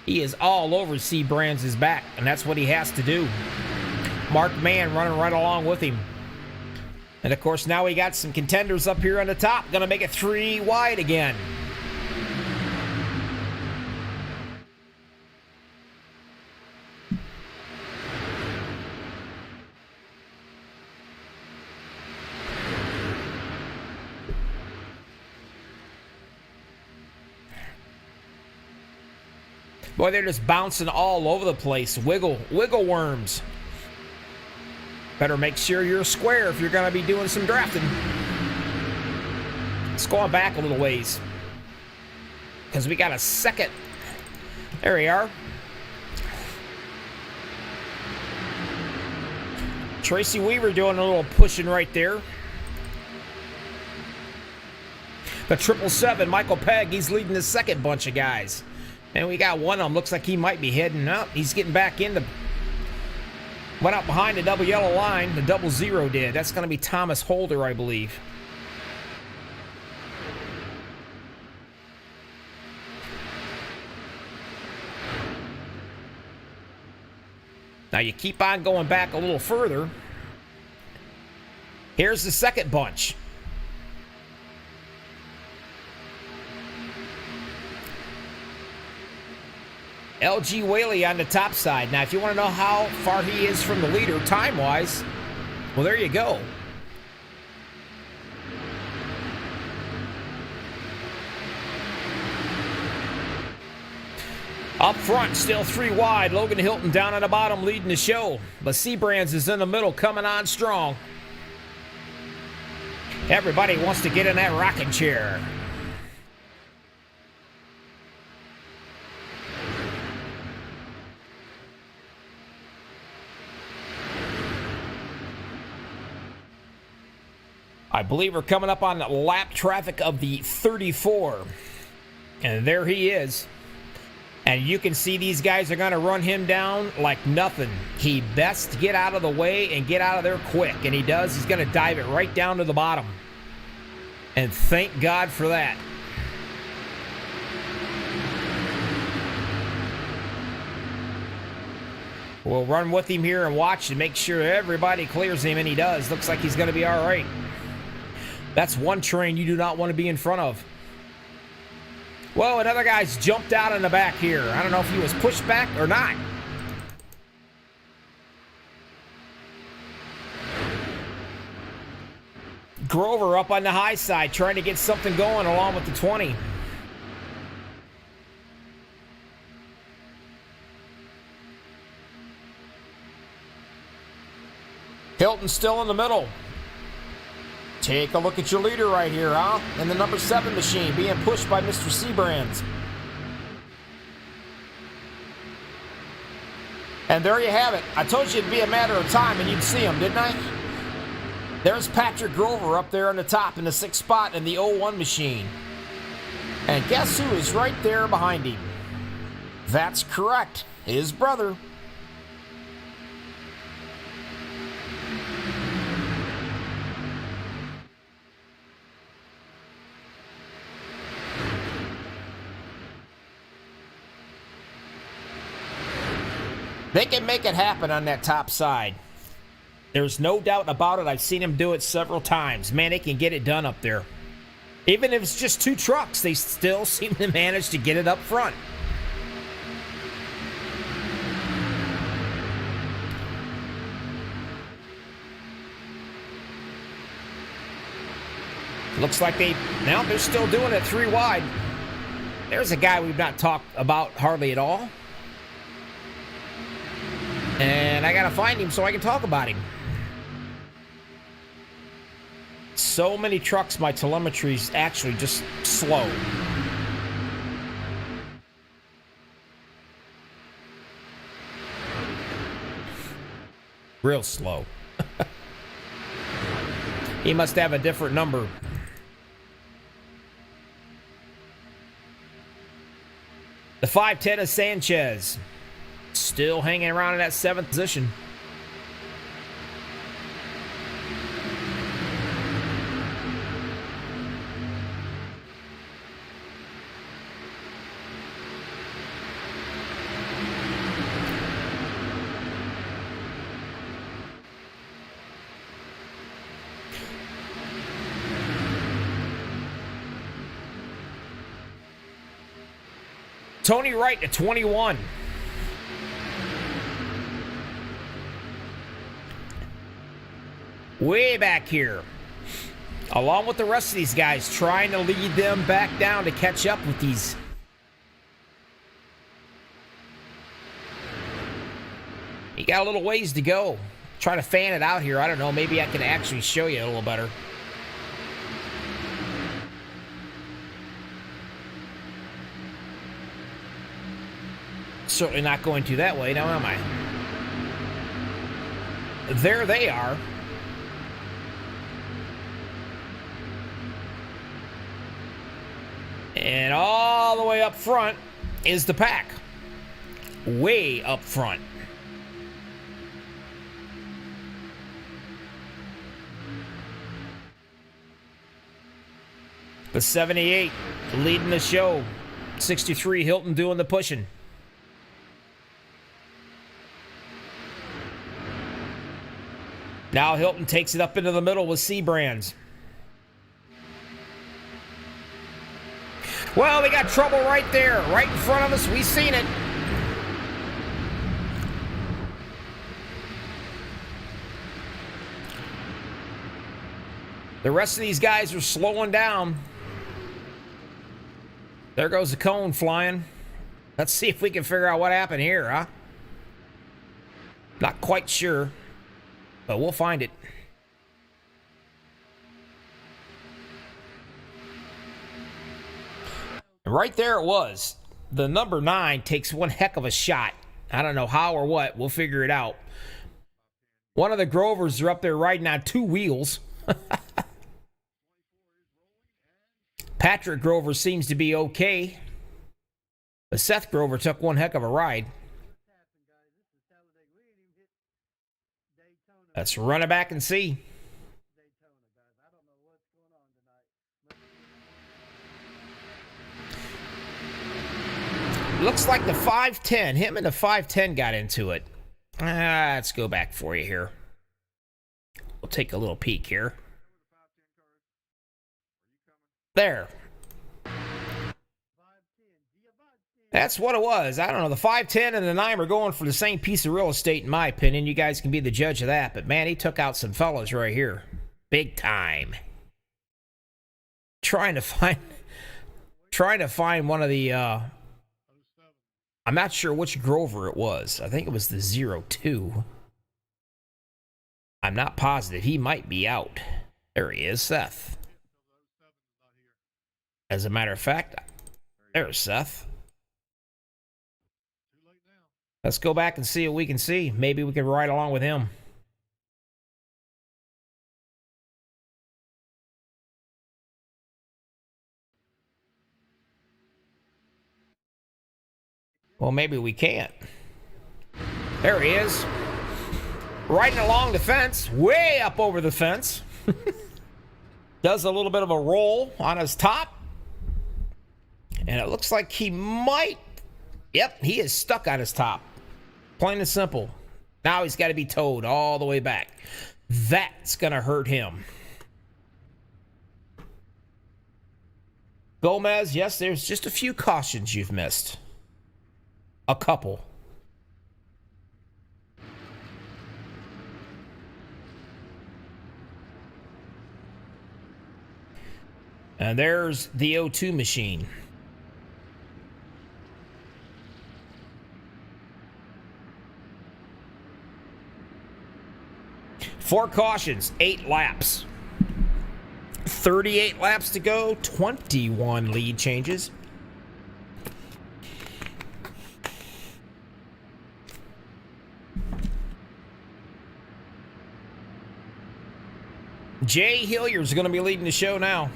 Speaker 1: He is all over C. Brands' back, and that's what he has to do. Mark Man running right along with him. And of course, now we got some contenders up here on the top. Gonna make it 3 wide again. Boy, they're just bouncing all over the place. Wiggle worms. Better make sure you're square if you're going to be doing some drafting. Let's go on back a little ways, because we got a second. There we are. Tracy Weaver doing a little pushing right there. The 777, Michael Pegg, he's leading the second bunch of guys. And we got one of them, looks like he might be heading up. He's getting back into, went out behind the double yellow line, the 00 did. That's going to be Thomas Holder, I believe. Now you keep on going back a little further. Here's the second bunch. LG Whaley on the top side. Now, if you want to know how far he is from the leader time-wise, well, there you go. Up front, still 3 wide. Logan Hilton down on the bottom leading the show. But Seabrands is in the middle, coming on strong. Everybody wants to get in that rocking chair. I believe we're coming up on the lap traffic of the 34. And there he is. And you can see these guys are going to run him down like nothing. He best get out of the way and get out of there quick. And he does. He's going to dive it right down to the bottom. And thank God for that. We'll run with him here and watch and make sure everybody clears him, and he does. Looks like he's going to be all right. That's one train you do not want to be in front of. Well, another guy's jumped out in the back here. I don't know if he was pushed back or not. Grover up on the high side trying to get something going along with the 20. Hilton still in the middle. Take a look at your leader right here, huh? And the number 7 machine being pushed by Mr. Seabrands. And there you have it. I told you it'd be a matter of time and you'd see him, didn't I? There's Patrick Grover up there on the top in the 6th spot in the 01 machine. And guess who is right there behind him? That's correct. His brother. They can make it happen on that top side. There's no doubt about it. I've seen them do it several times. Man, they can get it done up there. Even if it's just 2 trucks, they still seem to manage to get it up front. Looks like they're still doing it 3 wide. There's a guy we've not talked about hardly at all. And I gotta find him so I can talk about him. So many trucks, my telemetry's actually just slow. Real slow. He must have a different number. The 510 is Sanchez. Still hanging around in that 7th position. Tony Wright at 21. Way back here. Along with the rest of these guys, trying to lead them back down to catch up with these. You got a little ways to go. Try to fan it out here. I don't know. Maybe I can actually show you a little better. Certainly not going to that way now, am I? There they are. And all the way up front is the pack. Way up front. The 78 leading the show. 63 Hilton doing the pushing. Now Hilton takes it up into the middle with C-Brands. Well, they got trouble right there, right in front of us. We seen it. The rest of these guys are slowing down. There goes the cone flying. Let's see if we can figure out what happened here, huh? Not quite sure, but we'll find it. And right there it was. The number 9 takes one heck of a shot. I don't know how or what. We'll figure it out. One of the Grovers are up there riding on 2 wheels. Patrick Grover seems to be okay. But Seth Grover took one heck of a ride. Let's run it back and see. Looks like the 510, him and the 510 got into it. Let's go back for you here. We'll take a little peek here. There. That's what it was. I don't know. The 510 and the 9 are going for the same piece of real estate, in my opinion. You guys can be the judge of that. But, man, he took out some fellas right here. Big time. Trying to find one of the... I'm not sure which Grover it was. I think it was the 02. I'm not positive. He might be out. There he is, Seth. As a matter of fact, there's Seth. Let's go back and see what we can see. Maybe we can ride along with him. Well, maybe we can't. There he is. Riding along the fence, way up over the fence. Does a little bit of a roll on his top. And it looks like he might... Yep, he is stuck on his top. Plain and simple. Now he's got to be towed all the way back. That's going to hurt him. Gomez, yes, there's just a few cautions you've missed. A couple. And there's the O2 machine. Four cautions, 8 laps. 38 laps to go, 21 lead changes. Jay Hillier's going to be leading the show now.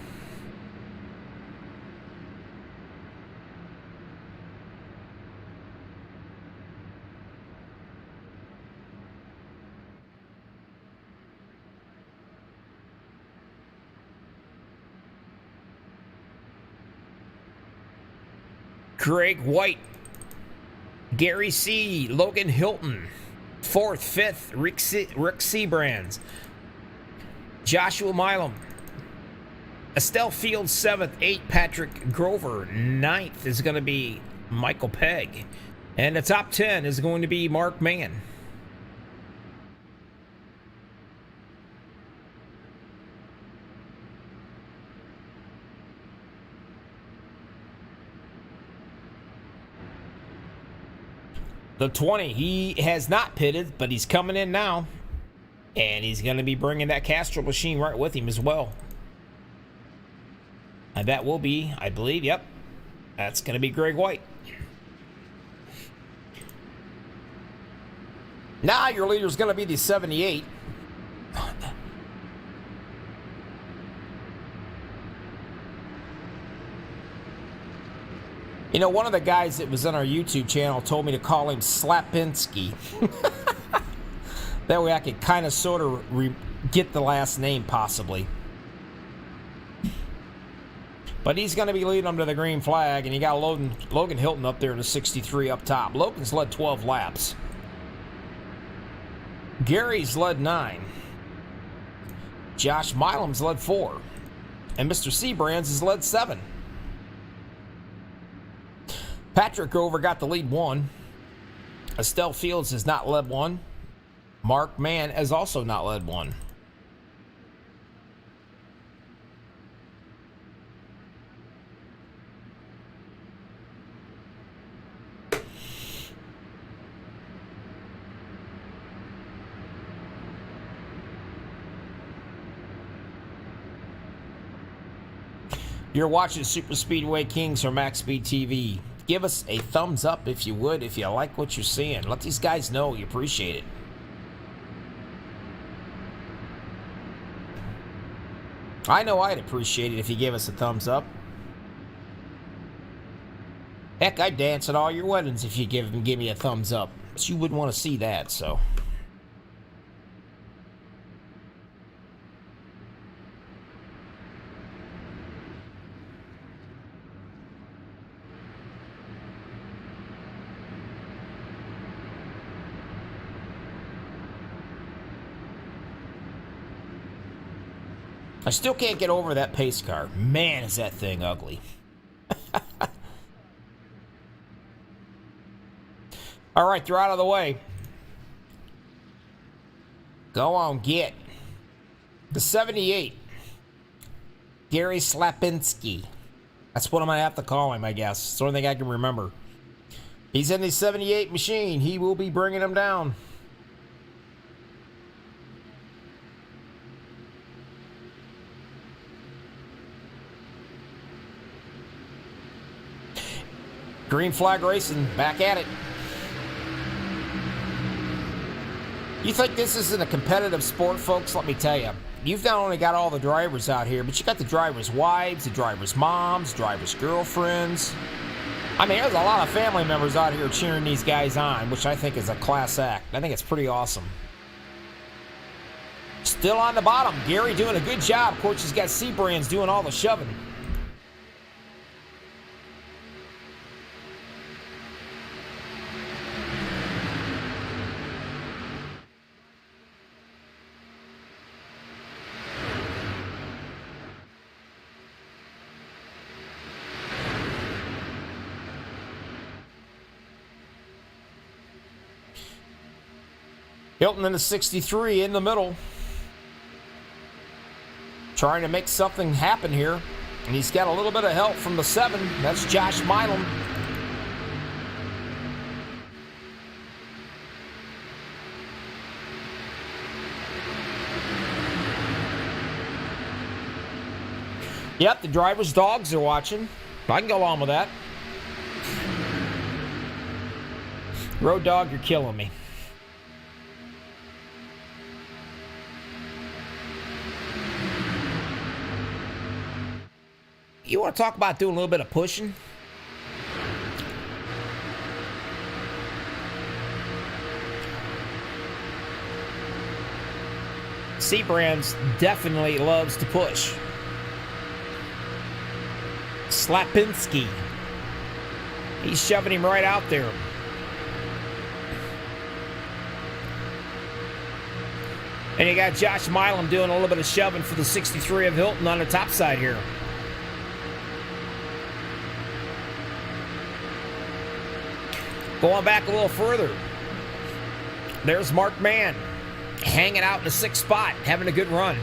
Speaker 1: Greg White, Gary C., Logan Hilton, 4th, 5th, Rick C-Brands, Joshua Milam, Estelle Fields, 7th, 8th, Patrick Grover, 9th is going to be Michael Pegg. And the top 10 is going to be Mark Mann. The 20, he has not pitted, but he's coming in now. And he's going to be bringing that Castro machine right with him as well. And that will be, I believe, yep, that's going to be Greg White. Now your leader is going to be the 78. You know, one of the guys that was on our YouTube channel told me to call him Slapinski. That way I could kind of sort of get the last name, possibly. But he's going to be leading them to the green flag, and you got Logan Hilton up there in the 63 up top. Logan's led 12 laps. Gary's led 9. Josh Milam's led 4. And Mr. Seabrands has led 7. Patrick Grover got the lead 1. Estelle Fields has not led 1. Mark Mann has also not led 1. You're watching Super Speedway Kings or MaxspeedTV. Give us a thumbs up if you would, if you like what you're seeing. Let these guys know you appreciate it. I know I'd appreciate it if you gave us a thumbs up. Heck, I'd dance at all your weddings if you give me a thumbs up. But you wouldn't want to see that, so. I still can't get over that pace car. Man, is that thing ugly. All right, they're out of the way. Go on, get. The 78. Gary Slapinski. That's what I'm going to have to call him, I guess. It's the only thing I can remember. He's in the 78 machine. He will be bringing him down. Green flag racing, back at it. You think this isn't a competitive sport, folks? Let me tell you. You've not only got all the drivers out here, but you got the drivers' wives, the drivers' moms, drivers' girlfriends. I mean, there's a lot of family members out here cheering these guys on, which I think is a class act. I think it's pretty awesome. Still on the bottom, Gary doing a good job. Of course, he's got Seabrands doing all the shoving. Hilton in the 63 in the middle. Trying to make something happen here. And he's got a little bit of help from the 7. That's Josh Milam. Yep, the driver's dogs are watching. I can go along with that. Road dog, you're killing me. You want to talk about doing a little bit of pushing? Seabrands definitely loves to push. Slapinski. He's shoving him right out there. And you got Josh Milam doing a little bit of shoving for the 63 of Hilton on the top side here. Going back a little further, there's Mark Mann hanging out in the 6th spot, having a good run.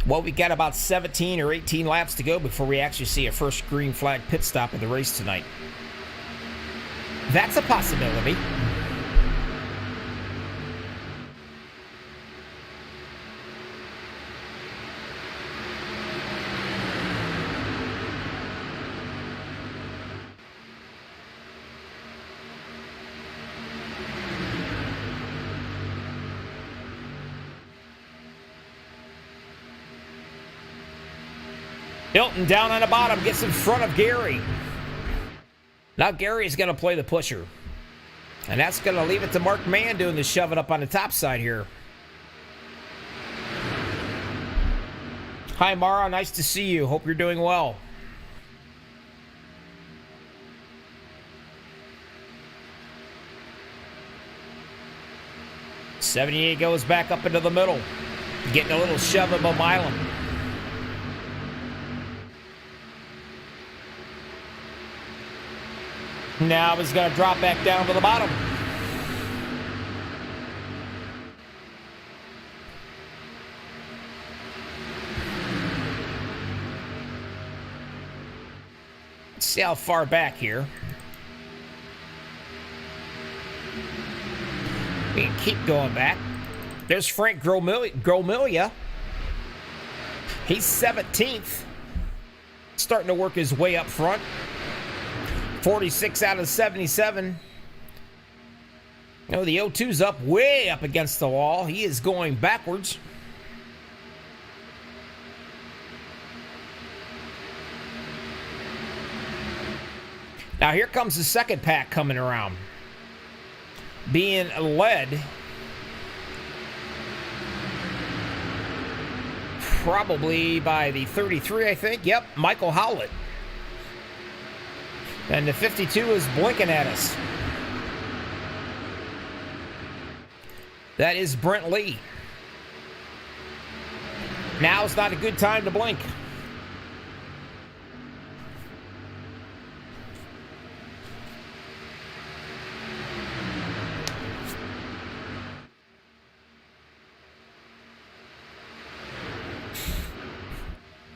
Speaker 1: Well, we got about 17 or 18 laps to go before we actually see a first green flag pit stop of the race tonight. That's a possibility. Hilton down on the bottom, gets in front of Gary. Now Gary's going to play the pusher. And that's going to leave it to Mark Mann doing the shove it up on the top side here. Hi, Mara. Nice to see you. Hope you're doing well. '78 goes back up into the middle. Getting a little shove of Milan. Now he's going to drop back down to the bottom. Let's see how far back here. We can keep going back. There's Frank Gromilia. He's 17th. Starting to work his way up front. 46 out of 77. You know, the 02's up, way up against the wall. He is going backwards. Now here comes the second pack coming around. Being led probably by the 33, I think. Yep, Michael Howlett. And the 52 is blinking at us. That is Brent Lee. Now's not a good time to blink.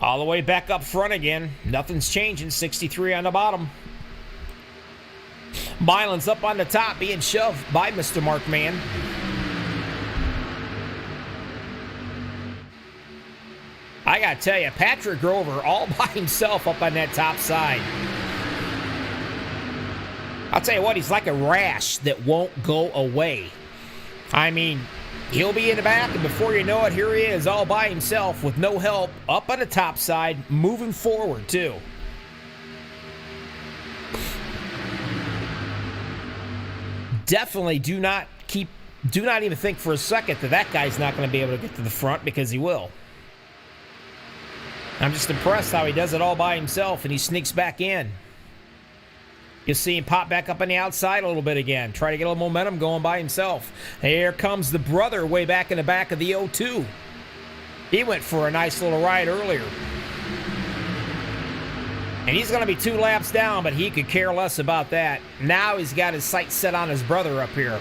Speaker 1: All the way back up front again. Nothing's changing. 63 on the bottom. Milan's up on the top, being shoved by Mr. Mark Mann. I gotta tell you, Patrick Grover all by himself up on that top side. I'll tell you what, he's like a rash that won't go away. I mean, he'll be in the back, and before you know it, here he is all by himself with no help up on the top side, moving forward too. Definitely do not even think for a second that guy's not going to be able to get to the front, because he will. I'm just impressed how he does it all by himself, and he sneaks back in. You'll see him pop back up on the outside a little bit again. Try to get a little momentum going by himself. Here comes the brother way back in the back of the 02. He went for a nice little ride earlier. And he's going to be 2 laps down, but he could care less about that. Now he's got his sights set on his brother up here.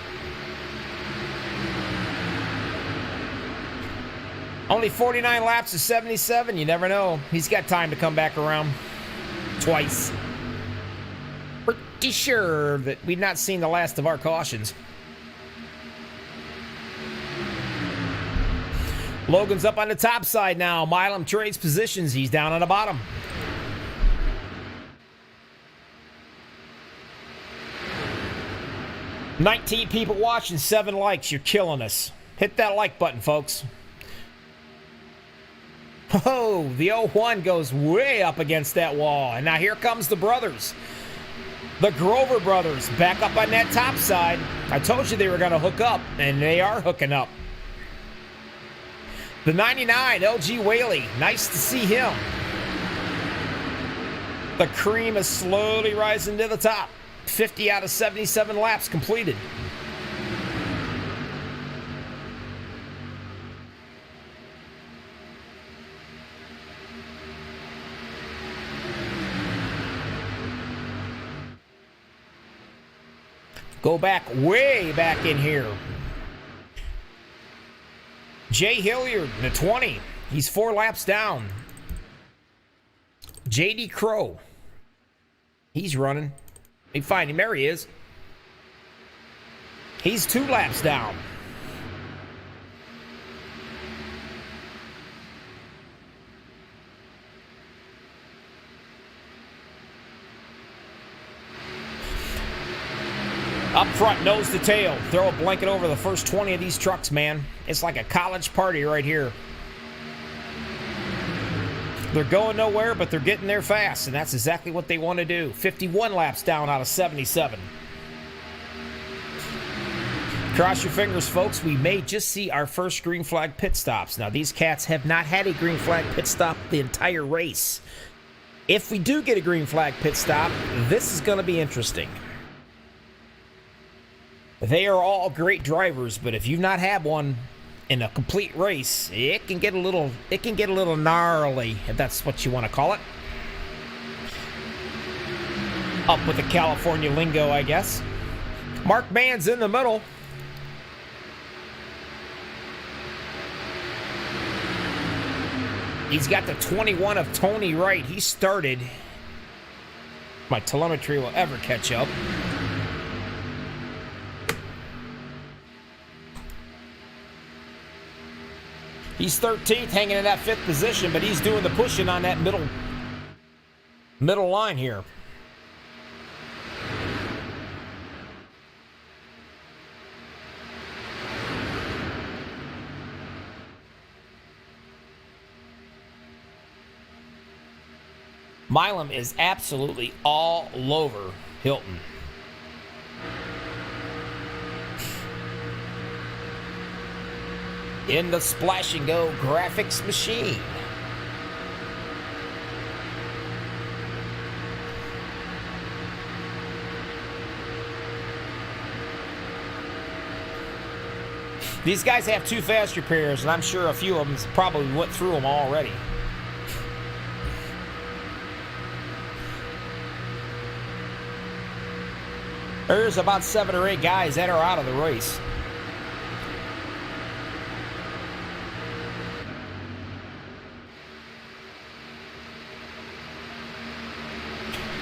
Speaker 1: Only 49 laps to 77. You never know. He's got time to come back around twice. Pretty sure that we've not seen the last of our cautions. Logan's up on the top side now. Milam trades positions. He's down on the bottom. $19 people watching, 7 likes. You're killing us. Hit that like button, folks. Oh, the 01 goes way up against that wall. And now here comes the brothers. The Grover brothers back up on that top side. I told you they were going to hook up, and they are hooking up. The 99, LG Whaley. Nice to see him. The cream is slowly rising to the top. 50 out of 77 laps completed. Go back, way back in here. Jay Hilliard, the 20. He's 4 laps down. JD Crow. He's running. They find him. There he is. He's 2 laps down. Up front, nose to tail. Throw a blanket over the first 20 of these trucks, man. It's like a college party right here. They're going nowhere, but they're getting there fast, and that's exactly what they want to do. 51 laps down out of 77. Cross your fingers, folks. We may just see our first green flag pit stops. Now, these cats have not had a green flag pit stop the entire race. If we do get a green flag pit stop, this is going to be interesting. They are all great drivers, but if you've not had one in a complete race, it can get a little gnarly, if that's what you want to call it. Up with the California lingo, I guess. Mark Mann's in the middle. He's got the 21 of Tony Wright. He started. My telemetry will ever catch up. He's 13th, hanging in that 5th position, but he's doing the pushing on that middle line here. Milam is absolutely all over Hilton. In the Splash and Go graphics machine. These guys have 2 fast repairs, and I'm sure a few of them probably went through them already. There's about 7 or 8 guys that are out of the race.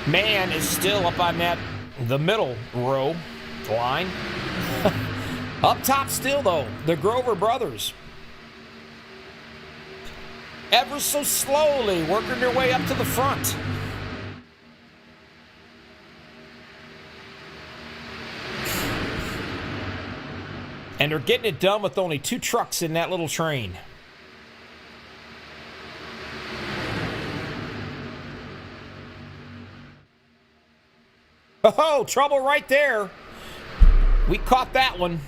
Speaker 1: Man is still up on the middle row line. Up top still, though, the Grover brothers. Ever so slowly working their way up to the front. And they're getting it done with only 2 trucks in that little train. Oh, trouble right there. We caught that one.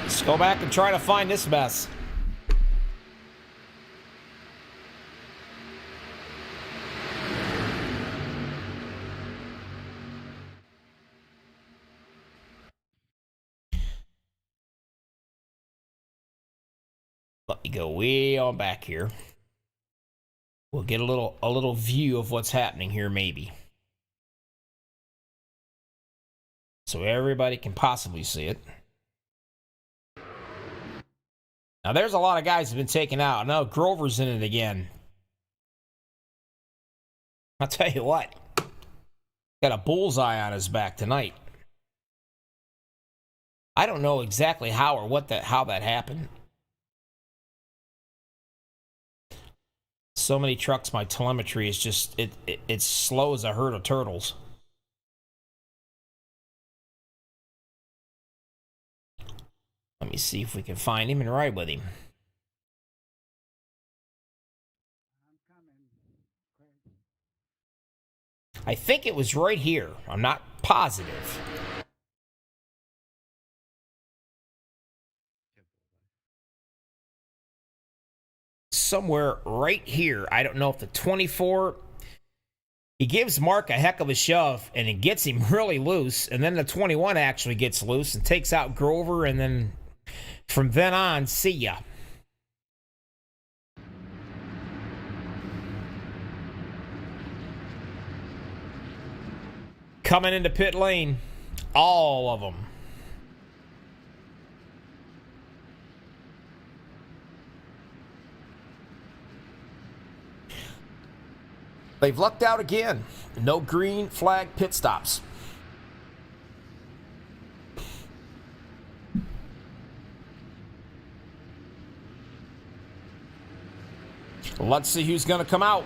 Speaker 1: Let's go back and try to find this mess. Let me go way on back here. We'll get a little view of what's happening here, maybe. So everybody can possibly see it. Now, there's a lot of guys who've been taken out. Now, Grover's in it again. I'll tell you what. Got a bullseye on his back tonight. I don't know exactly how or how that happened. So many trucks, my telemetry is just, it's slow as a herd of turtles. Let me see if we can find him and ride with him. I think it was right here. I'm not positive. Somewhere right here. I don't know if the 24... He gives Mark a heck of a shove, and it gets him really loose. And then the 21 actually gets loose and takes out Grover. And then from then on, see ya. Coming into pit lane, all of them. They've lucked out again. No green flag pit stops. Let's see who's going to come out.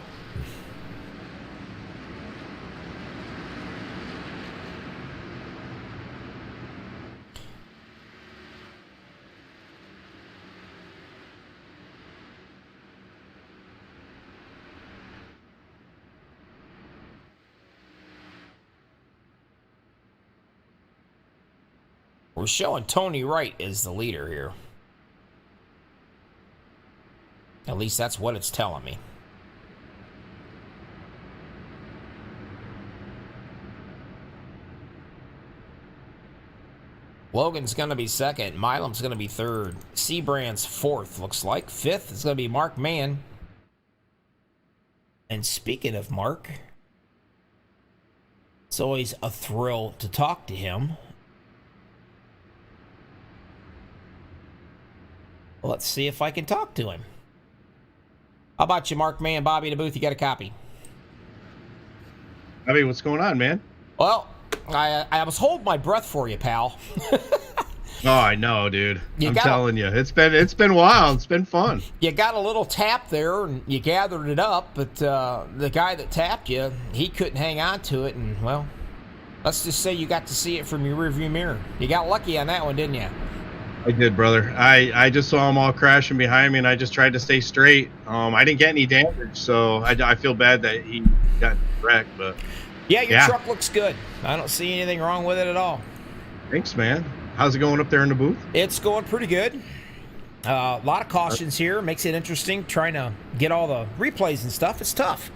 Speaker 1: We're showing Tony Wright as the leader here. At least that's what it's telling me. Logan's going to be second. Milam's going to be third. Seabrand's fourth, looks like. Fifth is going to be Mark Mann. And speaking of Mark, it's always a thrill to talk to him. Let's see if I can talk to him. How about you, Mark Mann? Bobby in the booth, you got a copy?
Speaker 3: Bobby, what's going on, man?
Speaker 1: Well, I was holding my breath for you, pal.
Speaker 3: Oh, I know, dude. I'm telling you, it's been wild. It's been fun.
Speaker 1: You got a little tap there, and you gathered it up, but the guy that tapped you, he couldn't hang on to it, and, well, let's just say you got to see it from your rearview mirror. You got lucky on that one, didn't you?
Speaker 3: I did, brother. I just saw them all crashing behind me, and I just tried to stay straight. I didn't get any damage, so I feel bad that he got wrecked. But
Speaker 1: yeah, your truck looks good. I don't see anything wrong with it at all.
Speaker 3: Thanks, man. How's it going up there in the booth?
Speaker 1: It's going pretty good. A lot of cautions here. Makes it interesting trying to get all the replays and stuff. It's tough.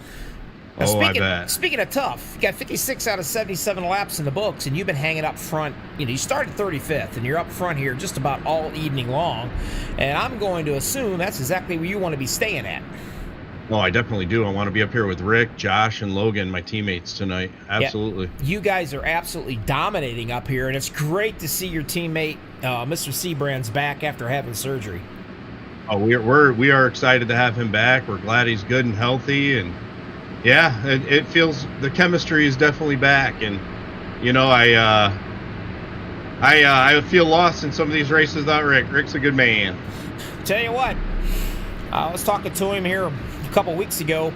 Speaker 1: Now,
Speaker 3: I bet.
Speaker 1: Speaking of tough, you got 56 out of 77 laps in the books, and you've been hanging up front. You know, you started 35th, and you're up front here just about all evening long. And I'm going to assume that's exactly where you want to be staying at.
Speaker 3: Oh, I definitely do. I want to be up here with Rick, Josh, and Logan, my teammates tonight. Absolutely.
Speaker 1: Yeah, you guys are absolutely dominating up here, and it's great to see your teammate, Mr. Seabrand's back after having surgery.
Speaker 3: Oh, we are excited to have him back. We're glad he's good and healthy, and yeah, it feels the chemistry is definitely back. And you know, I feel lost in some of these races without Rick. Rick's a good man.
Speaker 1: Tell you what, I was talking to him here a couple weeks ago.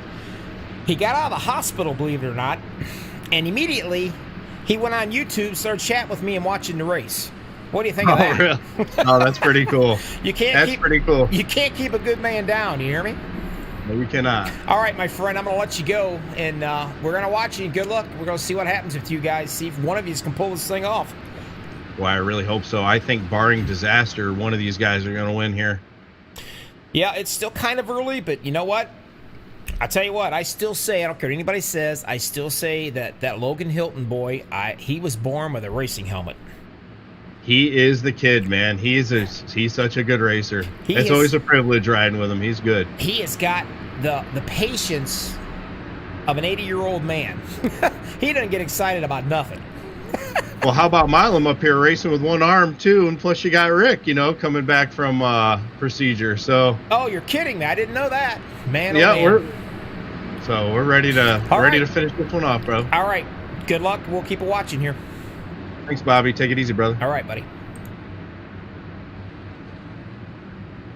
Speaker 1: He got out of the hospital, believe it or not, and immediately he went on YouTube, started chatting with me and watching the race. What do you think of that?
Speaker 3: Really? Oh, that's pretty cool. Pretty cool.
Speaker 1: You can't keep a good man down. You hear me?
Speaker 3: No, we cannot.
Speaker 1: All right, my friend, I'm going to let you go, and we're going to watch you. Good luck. We're going to see what happens with you guys, see if one of you can pull this thing off.
Speaker 3: Well, I really hope so. I think barring disaster, one of these guys are going to win here.
Speaker 1: Yeah, it's still kind of early, but you know what? I tell you what, I still say, I don't care what anybody says, I still say that Logan Hilton boy, he was born with a racing helmet.
Speaker 3: He is the kid, man. He's such a good racer. It's always a privilege riding with him. He's good.
Speaker 1: He has got the patience of an 80-year-old man. He doesn't get excited about nothing.
Speaker 3: Well, how about Milam up here racing with one arm, too? And plus you got Rick, you know, coming back from procedure. So.
Speaker 1: Oh, you're kidding me. I didn't know that. Man,
Speaker 3: yeah,
Speaker 1: oh, man.
Speaker 3: we're ready to finish this one off, bro.
Speaker 1: All right. Good luck. We'll keep it watching here.
Speaker 3: Thanks, Bobby. Take it easy, brother.
Speaker 1: All right, buddy.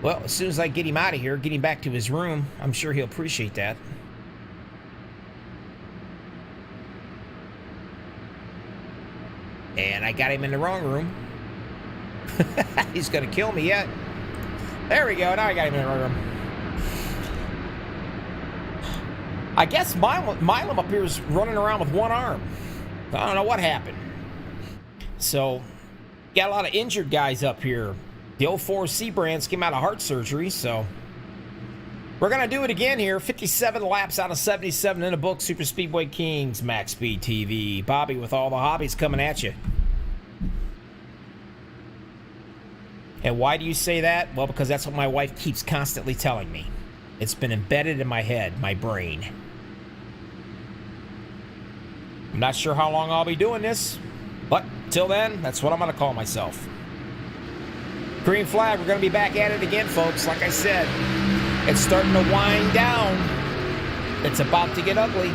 Speaker 1: Well, as soon as I get him out of here, get him back to his room, I'm sure he'll appreciate that. And I got him in the wrong room. He's going to kill me yet. There we go. Now I got him in the wrong room. I guess Milam up here is running around with one arm. I don't know what happened. So, got a lot of injured guys up here. The 04 C-Brands came out of heart surgery, so we're going to do it again here. 57 laps out of 77 in the book. Super Speedway Kings, Max Speed TV. Bobby with all the hobbies coming at you. And why do you say that? Well, because that's what my wife keeps constantly telling me. It's been embedded in my head, my brain. I'm not sure how long I'll be doing this, but till then, that's what I'm going to call myself. Green flag, we're going to be back at it again, folks. Like I said, it's starting to wind down. It's about to get ugly.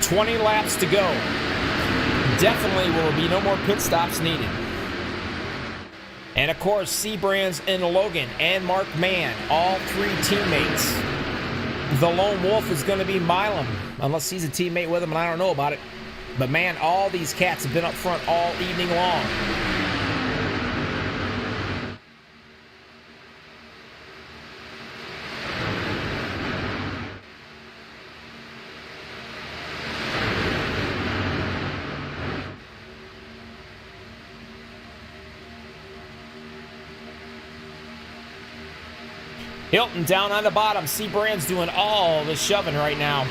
Speaker 1: $20 laps to go. Definitely will be no more pit stops needed. And of course, C-Brands and Logan and Mark Mann, all three teammates. The lone wolf is going to be Milam, unless he's a teammate with him and I don't know about it. But man, all these cats have been up front all evening long. Hilton down on the bottom. C-Brands doing all the shoving right now.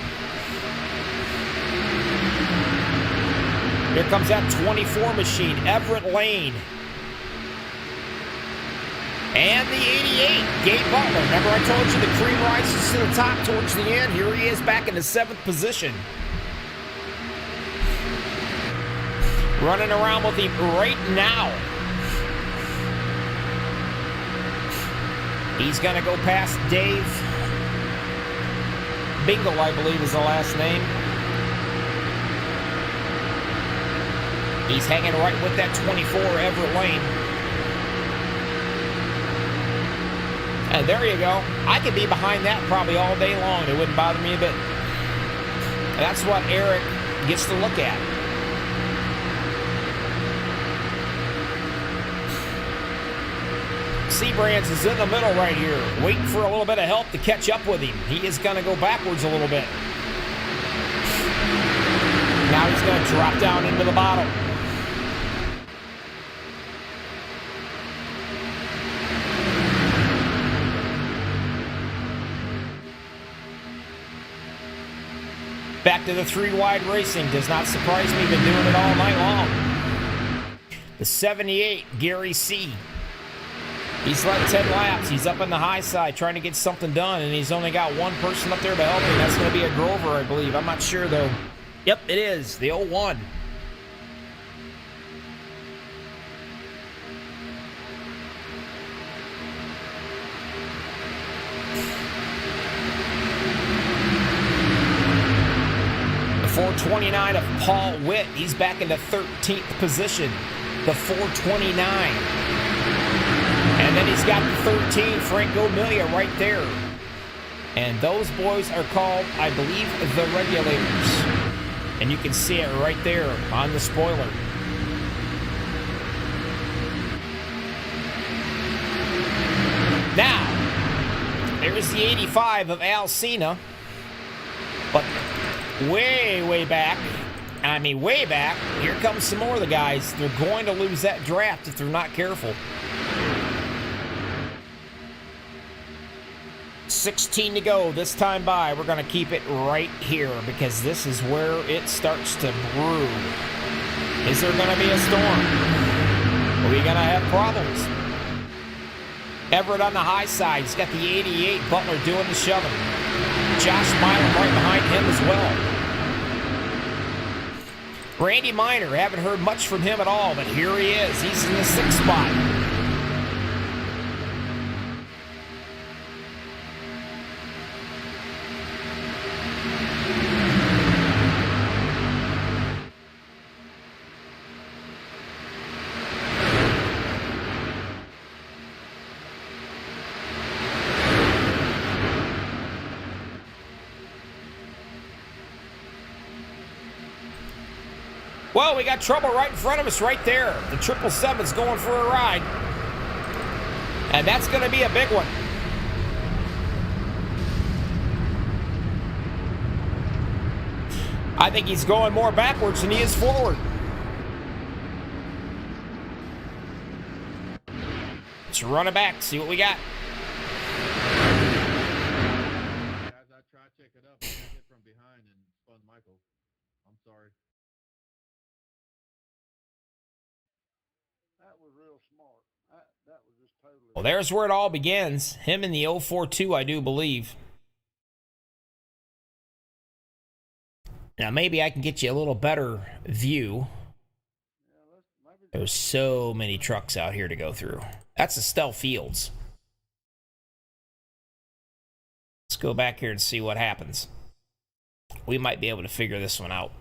Speaker 1: Here comes that 24 machine, Everett Lane. And the 88, Gabe Butler. Remember I told you the cream rises to the top towards the end? Here he is back in the 7th position. Running around with him right now. He's going to go past Dave Bingle, I believe is the last name. He's hanging right with that 24 Everett Lane. And there you go. I could be behind that probably all day long. It wouldn't bother me a bit. And that's what Eric gets to look at. C-Brands is in the middle right here, waiting for a little bit of help to catch up with him. He is going to go backwards a little bit. Now he's going to drop down into the bottom. Back to the 3-wide racing. Does not surprise me. Been doing it all night long. The 78, Gary C. He's led 10 laps. He's up on the high side trying to get something done, and he's only got one person up there to help him. That's going to be a Grover, I believe. I'm not sure, though. Yep, it is. The 01. The 429 of Paul Witt. He's back in the 13th position. The 429. And then he's got the 13, Franco Milia, right there. And those boys are called, I believe, the Regulators. And you can see it right there on the spoiler. Now, there's the 85 of Al Cena. But way back, way back, here comes some more of the guys. They're going to lose that draft if they're not careful. 16 to go this time by. We're going to keep it right here because this is where it starts to brew. Is there going to be a storm? Are we going to have problems? Everett on the high side. He's got the 88. Butler doing the shoving. Josh Milam right behind him as well. Randy Miner, haven't heard much from him at all, but here he is. He's in the 6th spot. Well, we got trouble right in front of us right there. The 777's going for a ride. And that's going to be a big one. I think he's going more backwards than he is forward. Let's run it back, see what we got.
Speaker 3: Guys, I tried to check it up. I got hit from behind and spun Michael. I'm sorry.
Speaker 4: That was real smart. That was just totally.
Speaker 1: Well, there's where it all begins. Him in the 042, I do believe. Now, maybe I can get you a little better view. There's so many trucks out here to go through. That's Estelle Fields. Let's go back here and see what happens. We might be able to figure this one out.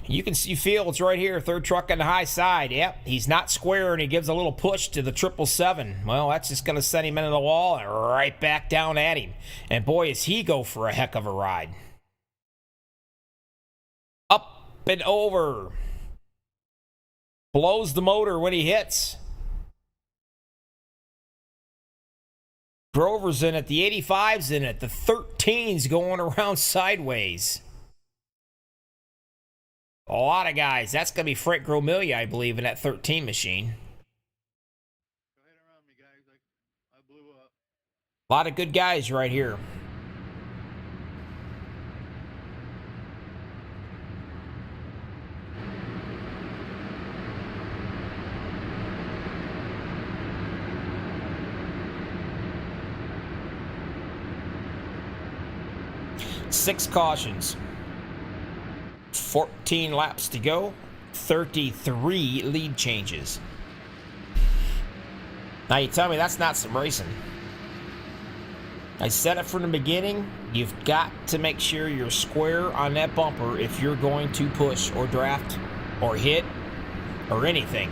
Speaker 1: You can see Fields right here, third truck on the high side. Yep, he's not square, and he gives a little push to the 777. Well, that's just going to send him into the wall and right back down at him. And boy, does he go for a heck of a ride. Up and over. Blows the motor when he hits. Grover's in it. The 85's in it. The 13's going around sideways. A lot of guys. That's going to be Frank Gromilia, I believe, in that 13 machine.
Speaker 3: Go ahead around me, guys. I blew up.
Speaker 1: A lot of good guys right here. Six cautions. 14 laps to go, 33 lead changes. Now you tell me that's not some racing. I said it from the beginning, you've got to make sure you're square on that bumper if you're going to push or draft or hit or anything.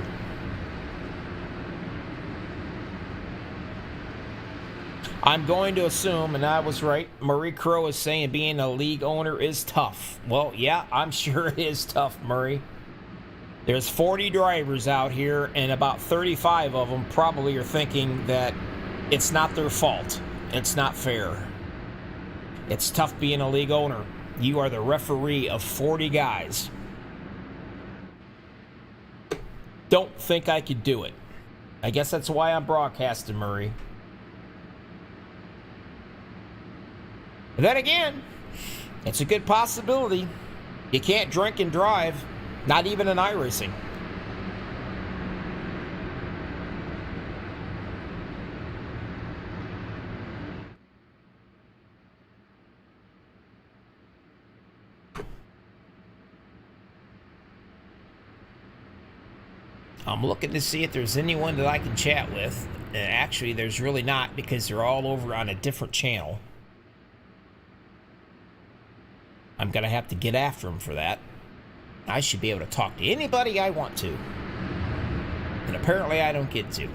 Speaker 1: I'm going to assume, and I was right, Murray Crow is saying being a league owner is tough. Well, yeah, I'm sure it is tough, Murray. There's 40 drivers out here, and about 35 of them probably are thinking that it's not their fault. It's not fair. It's tough being a league owner. You are the referee of 40 guys. Don't think I could do it. I guess that's why I'm broadcasting, Murray. But then again, it's a good possibility. You can't drink and drive, not even in iRacing. I'm looking to see if there's anyone that I can chat with. And actually, there's really not, because they're all over on a different channel. I'm going to have to get after him for that. I should be able to talk to anybody I want to. And apparently I don't get to.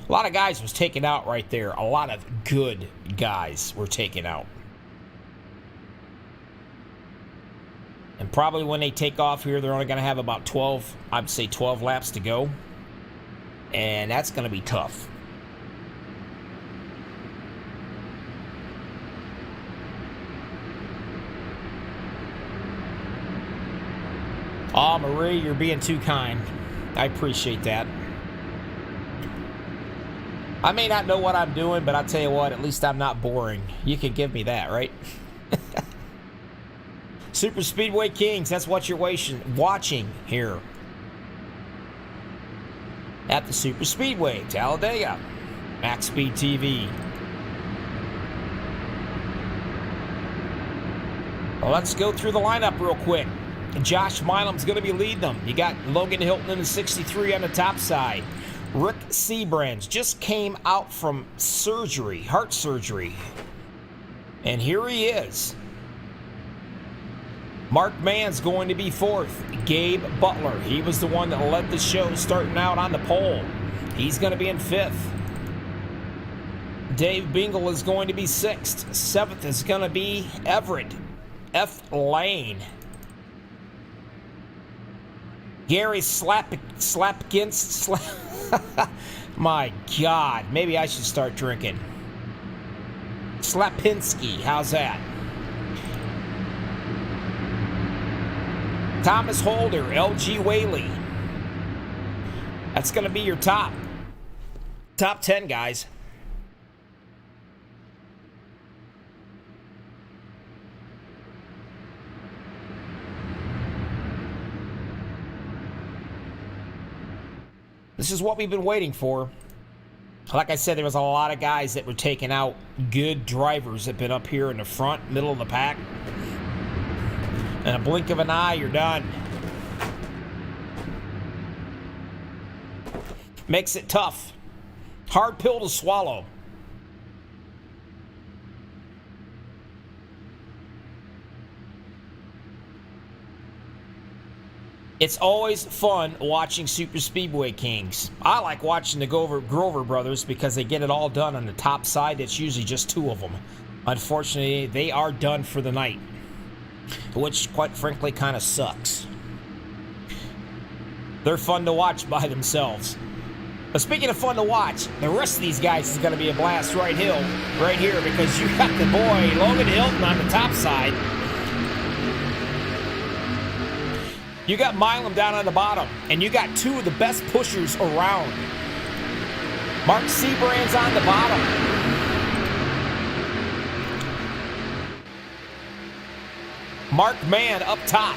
Speaker 1: A lot of guys was taken out right there. A lot of good guys were taken out. And probably when they take off here, they're only going to have about 12, I'd say 12 laps to go. And that's going to be tough. Oh, Marie, you're being too kind. I appreciate that. I may not know what I'm doing, but I'll tell you what, at least I'm not boring. You can give me that, right? Super Speedway Kings, that's what you're watching here at the Super Speedway, Talladega. MaxspeedTV. Well, let's go through the lineup real quick. Josh Milam's going to be leading them. You got Logan Hilton in the 63 on the top side. Rick Seabrands just came out from surgery, heart surgery. And here he is. Mark Mann's going to be fourth. Gabe Butler, he was the one that led the show starting out on the pole. He's going to be in fifth. Dave Bingle is going to be sixth. Seventh is going to be Everett F. Lane. Gary My God, maybe I should start drinking. Slapinski, how's that? Thomas Holder, LG Whaley. That's going to be your top 10, guys. This is what we've been waiting for. Like I said, there was a lot of guys that were taking out good drivers that have been up here in the front, middle of the pack. In a blink of an eye, you're done. Makes it tough. Hard pill to swallow. It's always fun watching Super Speedway Kings. I like watching the Grover brothers because they get it all done on the top side. It's usually just two of them. Unfortunately, they are done for the night, which quite frankly kind of sucks. They're fun to watch by themselves. But speaking of fun to watch, the rest of these guys is going to be a blast right here because you got the boy Logan Hilton on the top side. You got Milam down on the bottom, and you got two of the best pushers around. Mark Seabrand's on the bottom. Mark Mann up top.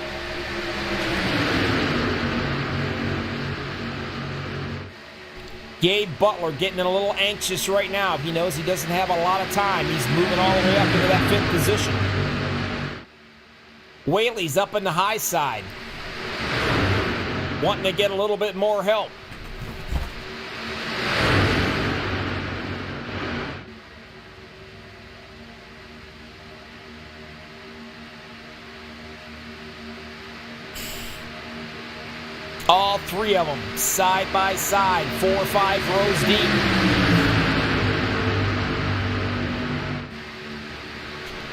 Speaker 1: Gabe Butler getting a little anxious right now. He knows he doesn't have a lot of time. He's moving all the way up into that fifth position. Whaley's up in the high side, wanting to get a little bit more help. All three of them side by side, 4 or 5 rows deep.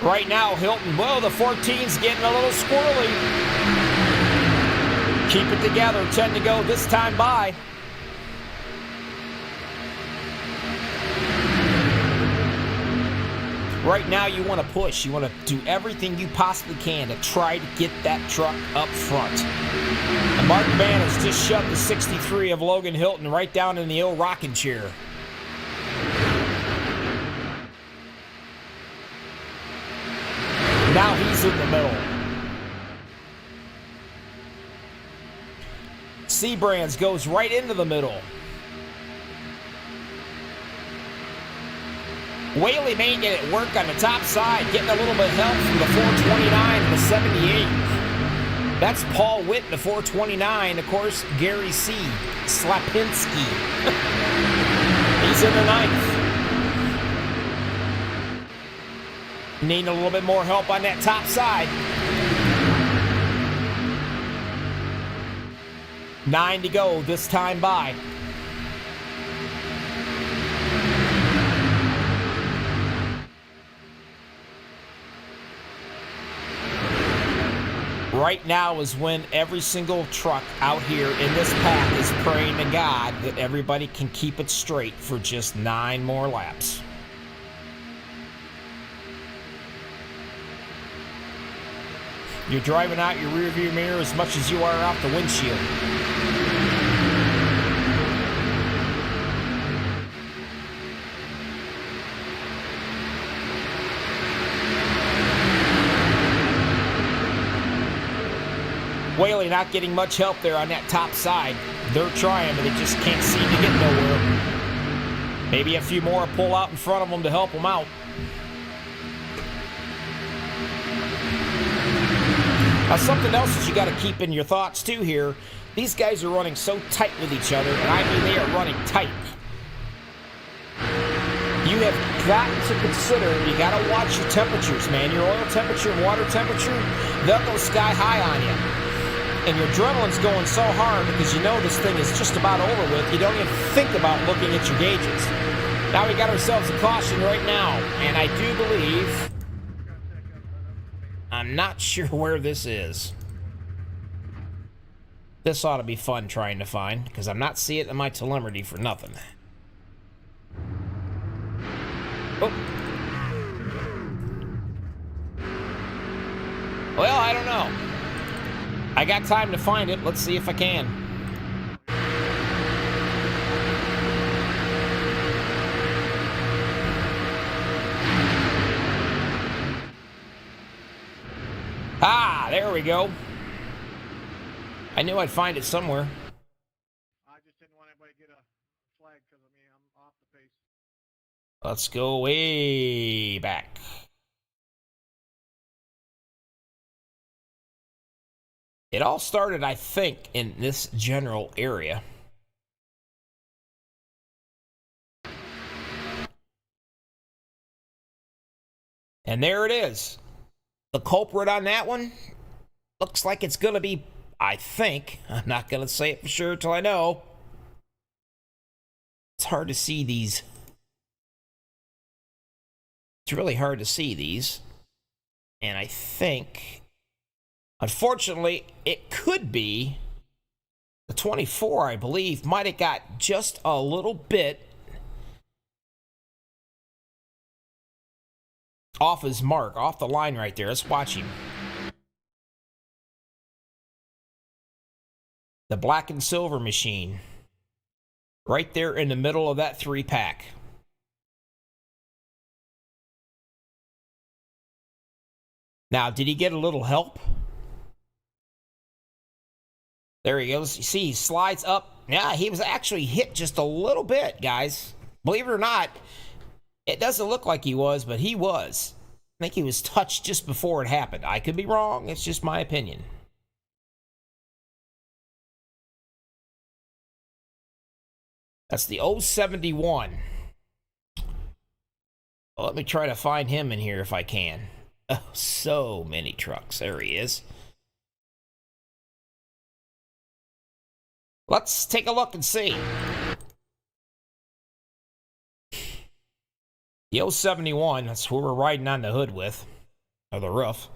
Speaker 1: Right now, Hilton, well, the 14's getting a little squirrely. Keep it together, 10 to go this time by. Right now, you want to push. You want to do everything you possibly can to try to get that truck up front. And Mark Mann has just shoved the 63 of Logan Hilton right down in the old rocking chair. Now he's in the middle. Seabrands goes right into the middle. Whaley making it work on the top side, getting a little bit of help from the 429 and the 78. That's Paul Witt, the 429. Of course, Gary C. Slapinski. He's in the 9th. Needing a little bit more help on that top side. 9 to go this time by. Right now is when every single truck out here in this pack is praying to God that everybody can keep it straight for just 9 more laps. You're driving out your rearview mirror as much as you are out the windshield. Whaley not getting much help there on that top side. They're trying, but they just can't seem to get nowhere. Maybe a few more pull out in front of them to help them out. Now, something else that you got to keep in your thoughts, too, here. These guys are running so tight with each other, and I mean they are running tight. You have got to consider, you got to watch your temperatures, man. Your oil temperature and water temperature, they'll go sky high on you. And your adrenaline's going so hard because you know this thing is just about over with, you don't even think about looking at your gauges. Now we got ourselves a caution right now, and I do believe, I'm not sure where this is. This ought to be fun trying to find, because I'm not seeing it in my telemetry for nothing. Oh. Well, I don't know. I got time to find it. Let's see if I can. Ah, there we go. I knew I'd find it somewhere.
Speaker 4: I just didn't want anybody to get a flag because of me. I'm off the pace.
Speaker 1: Let's go way back. It all started, I think, in this general area. And there it is. The culprit on that one looks like it's going to be, I think, I'm not going to say it for sure till I know. It's hard to see these. It's really hard to see these. And I think, unfortunately, it could be the 24, I believe, might have got just a little bit off his mark, off the line right there. Let's watch him. The black and silver machine. Right there in the middle of that 3-pack. Now, did he get a little help? There he goes. You see, he slides up. Yeah, he was actually hit just a little bit, guys. Believe it or not, it doesn't look like he was, but he was. I think he was touched just before it happened. I could be wrong. It's just my opinion. That's the 071. Well, let me try to find him in here if I can. Oh, so many trucks. There he is. Let's take a look and see. The 071, that's who we're riding on the hood with, or the roof.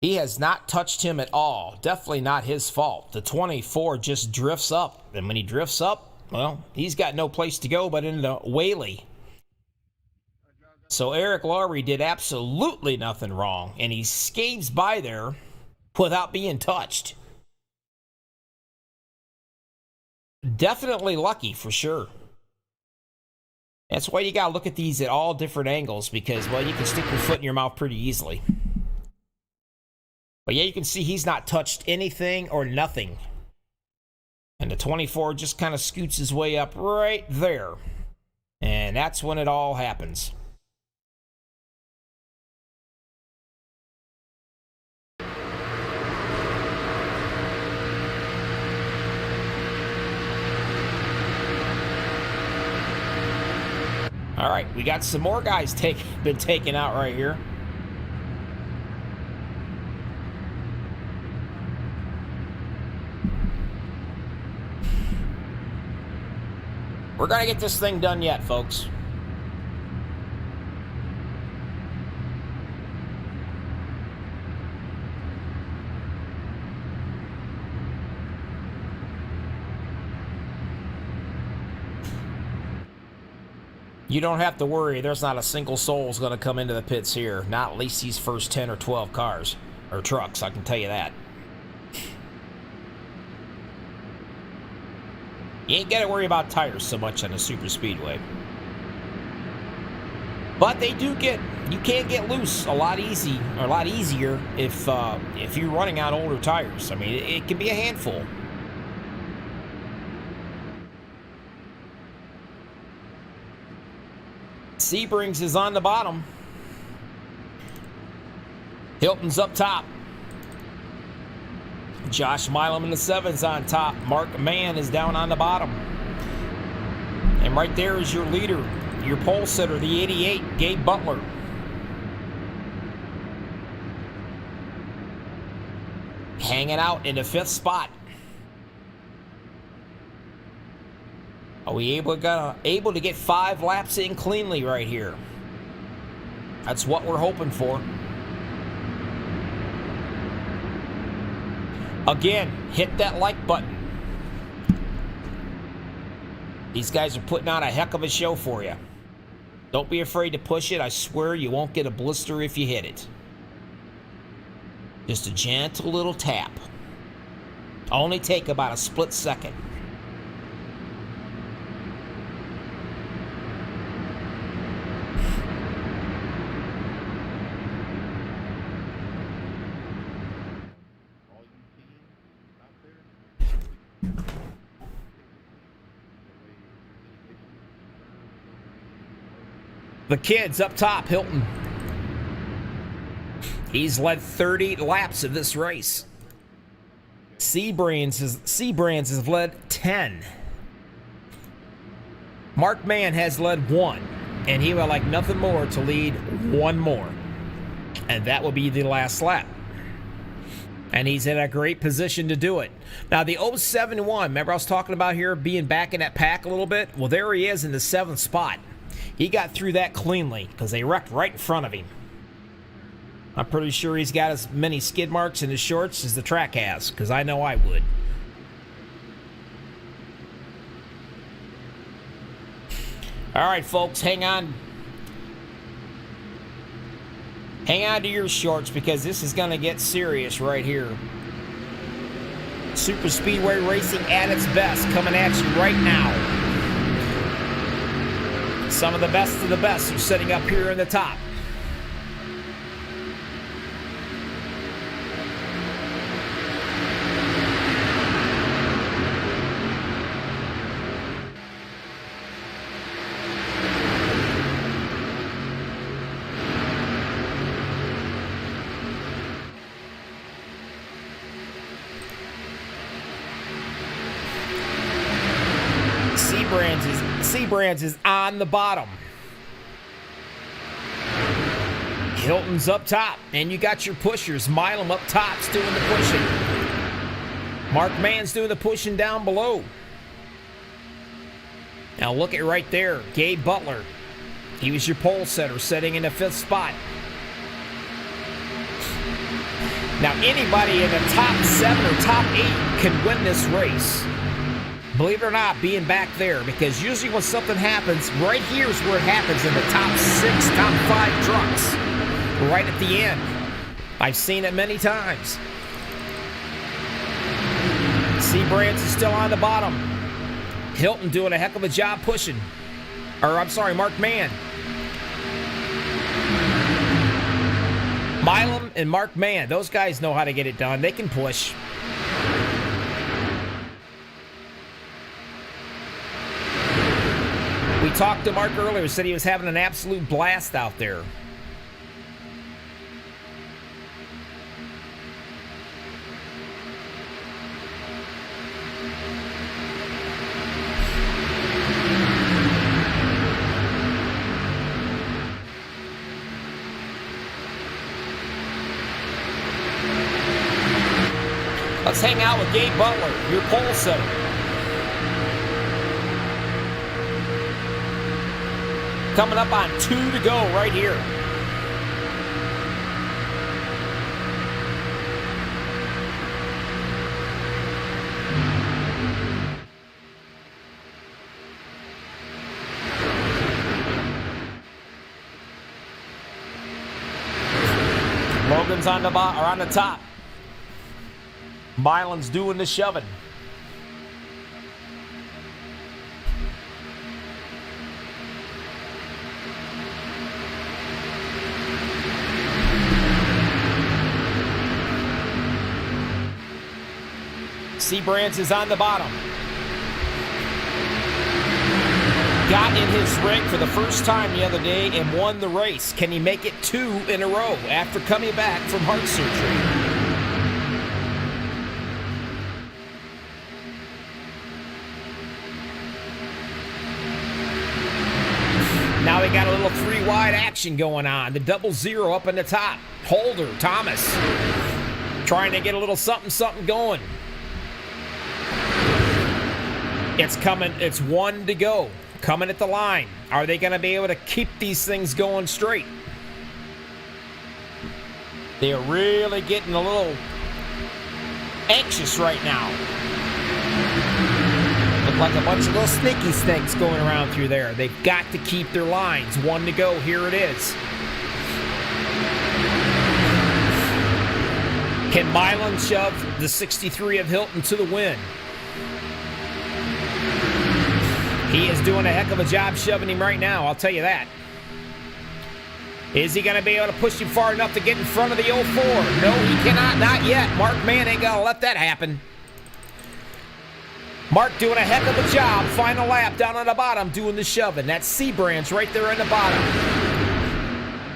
Speaker 1: He has not touched him at all. Definitely not his fault. The 24 just drifts up, and when he drifts up, well, he's got no place to go but into the whaley. So Eric Lowry did absolutely nothing wrong, and he skates by there without being touched. Definitely lucky for sure. That's why you gotta look at these at all different angles, because, well, you can stick your foot in your mouth pretty easily. But yeah, you can see he's not touched anything or nothing. And the 24 just kind of scoots his way up right there. And that's when it all happens. All right, we got some more guys been taken out right here. We're going to get this thing done yet, folks. You don't have to worry. There's not a single soul is going to come into the pits here. Not at least these first 10 or 12 cars. Or trucks, I can tell you that. You ain't got to worry about tires so much on a super speedway. But they do get, you can get loose a lot easier if you're running on older tires. I mean, it can be a handful. Sebrings is on the bottom. Hilton's up top. Josh Milam in the 7's on top. Mark Mann is down on the bottom. right there is your leader, your pole sitter, the 88, Gabe Butler. Hanging out in the 5th spot. Are we able to get 5 laps in cleanly right here? That's what we're hoping for. Again, hit that like button. These guys are putting on a heck of a show for you. Don't be afraid to push it. I swear you won't get a blister if you hit it. Just a gentle little tap. Only take about a split second. The kids up top, Hilton. He's led 30 laps of this race. Seabrands has led 10. Mark Mann has led 1, and he would like nothing more to lead 1 more. And that will be the last lap. And he's in a great position to do it. Now, the 071, remember I was talking about here being back in that pack a little bit? Well, there he is in the 7th spot. He got through that cleanly because they wrecked right in front of him. I'm pretty sure he's got as many skid marks in his shorts as the track has, because I know I would. All right, folks, hang on. Hang on to your shorts because this is going to get serious right here. Super Speedway Racing at its best coming at you right now. Some of the best are sitting up here in the top. Seabrands is on the bottom. Hilton's up top, and you got your pushers. Milam up top's doing the pushing. Mark Mann's doing the pushing down below. Now look at right there, Gabe Butler. He was your pole setter, sitting in the 5th spot. Now anybody in the top 7 or top 8 can win this race. Believe it or not, being back there, because usually when something happens, right here is where it happens in the top 6, top 5 trucks. Right at the end. I've seen it many times. Seabrands is still on the bottom. Hilton doing a heck of a job pushing. Or, I'm sorry, Mark Mann. Milam and Mark Mann, those guys know how to get it done. They can push. We talked to Mark earlier, said he was having an absolute blast out there. Let's hang out with Gabe Butler, your pole setter. Coming up on 2 to go right here. Logan's on the top. Milan's doing the shoving. Seabrands is on the bottom. Got in his rig for the first time the other day and won the race. Can he make it 2 in a row after coming back from heart surgery? Now we got a little 3-wide action going on. The 00 up in the top. Holder, Thomas, trying to get a little something going. It's coming. It's 1 to go. Coming at the line. Are they going to be able to keep these things going straight? They're really getting a little anxious right now. Look like a bunch of little sneaky snakes going around through there. They've got to keep their lines. 1 to go. Here it is. Can Milan shove the 63 of Hilton to the win? He is doing a heck of a job shoving him right now, I'll tell you that. Is he going to be able to push him far enough to get in front of the 04? No, he cannot. Not yet. Mark Mann ain't going to let that happen. Mark doing a heck of a job. Final lap down on the bottom doing the shoving. That's C-Branch right there in the bottom.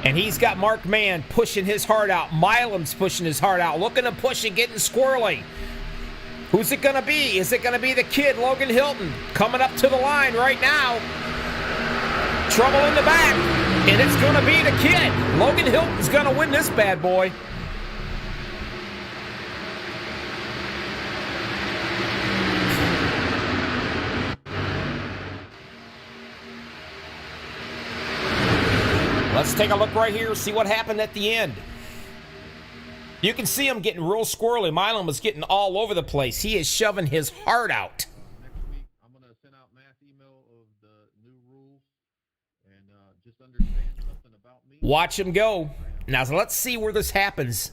Speaker 1: And he's got Mark Mann pushing his heart out. Milam's pushing his heart out. Looking to push and getting squirrely. Who's it going to be? Is it going to be the kid, Logan Hilton, coming up to the line right now? Trouble in the back. And it's going to be the kid. Logan Hilton's going to win this bad boy. Let's take a look right here, see what happened at the end. You can see him getting real squirrely. Milan was getting all over the place. He is shoving his heart out.
Speaker 5: Next week, I'm going to send out mass email of the new rules and just understand something about me.
Speaker 1: Watch him go. Now, let's see where this happens.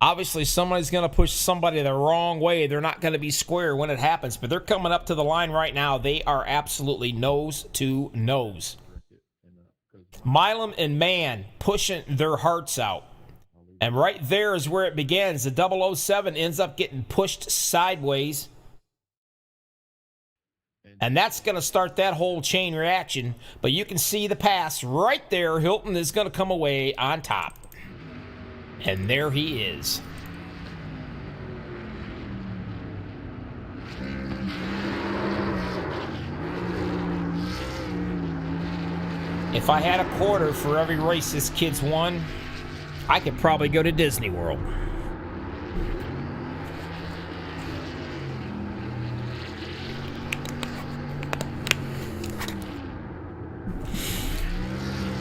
Speaker 1: Obviously, somebody's going to push somebody the wrong way. They're not going to be square when it happens, but they're coming up to the line right now. They are absolutely nose to nose. Milam and Mann pushing their hearts out. And right there is where it begins. The 007 ends up getting pushed sideways. And that's going to start that whole chain reaction. But you can see the pass right there. Hilton is going to come away on top. And there he is. If I had a quarter for every race this kid's won, I could probably go to Disney World.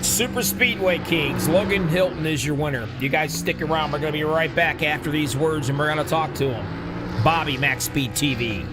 Speaker 1: Super Speedway Kings, Logan Hilton is your winner. You guys stick around. We're going to be right back after these words, and we're going to talk to him. Bobby, Max Speed TV.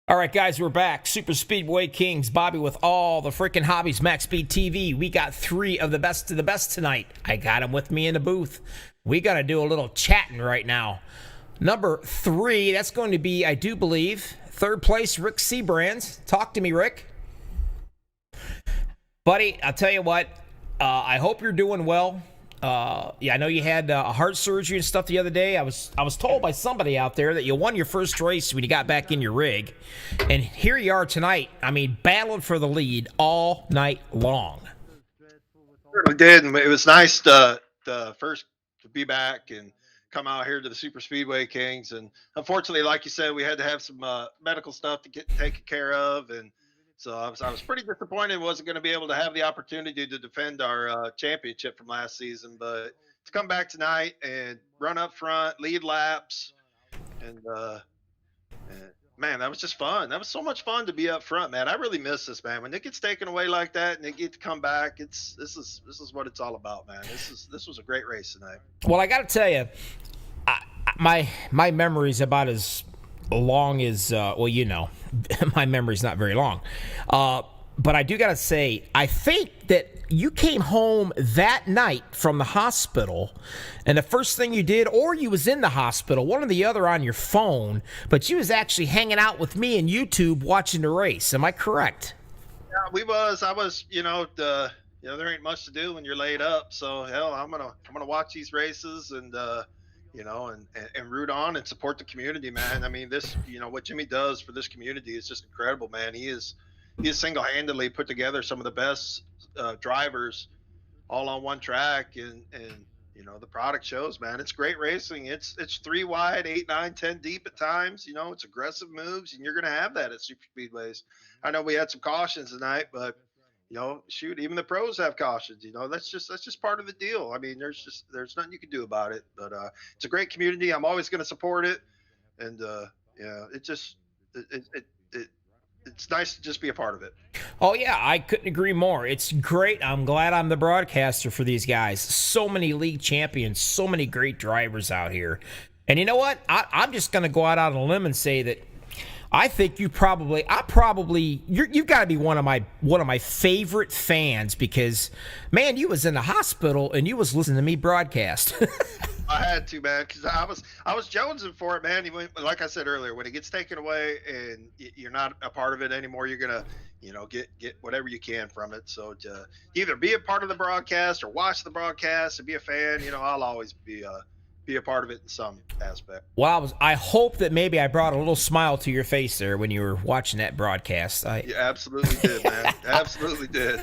Speaker 1: All right, guys, we're back. Super Speedway Kings, Bobby with all the freaking hobbies, Max Speed TV. We got 3 of the best tonight. I got them with me in the booth. We got to do a little chatting right now. Number 3, that's going to be, I do believe, third place, Rick Seabrands. Talk to me, Rick. Buddy, I'll tell you what, I hope you're doing well. Yeah, I know you had a heart surgery and stuff the other day. I was told by somebody out there that you won your first race when you got back in your rig. And here you are tonight, I mean, battling for the lead all night long.
Speaker 6: Certainly did, and it was nice to first to be back and come out here to the Super Speedway Kings. And unfortunately, like you said, we had to have some medical stuff to get taken care of, and so I was pretty disappointed wasn't going to be able to have the opportunity to defend our championship from last season. But to come back tonight and run up front, lead laps, and man, that was just fun. That was so much fun to be up front, man. I really miss this, man. When it gets taken away like that and they get to come back, this is what it's all about, man. This was a great race tonight.
Speaker 1: Well, I got to tell you, my memory's about as long as well, you know, my memory's not very long. But I do got to say, I think that you came home that night from the hospital, and the first thing you did, or you was in the hospital, one or the other on your phone, but you was actually hanging out with me and YouTube watching the race. Am I correct?
Speaker 6: Yeah, I was, there ain't much to do when you're laid up. So hell, I'm gonna watch these races and and root on and support the community, man. I mean, this, what Jimmy does for this community is just incredible, man. He has single-handedly put together some of the best drivers all on one track, and the product shows, man. It's great racing. It's 3 wide, 8, 9, 10 deep at times. It's aggressive moves, and you're gonna have that at super speedways. I know we had some cautions tonight, but shoot, even the pros have cautions. That's just part of the deal. I mean, there's nothing you can do about it. But it's a great community. I'm always going to support it, and it's nice to just be a part of it.
Speaker 1: Oh, yeah, I couldn't agree more. It's great. I'm glad I'm the broadcaster for these guys. So many league champions, so many great drivers out here. And you know what? I'm just going to go out on a limb and say that I think you've got to be one of my favorite fans because, man, you was in the hospital and you was listening to me broadcast.
Speaker 6: I had to, man, because I was jonesing for it, man. Like I said earlier, when it gets taken away and you're not a part of it anymore, you're gonna, get whatever you can from it. So to either be a part of the broadcast or watch the broadcast and be a fan, I'll always be a part of it in some aspect.
Speaker 1: Well, I hope that maybe I brought a little smile to your face there when you were watching that broadcast.
Speaker 6: You absolutely did, man. Absolutely did.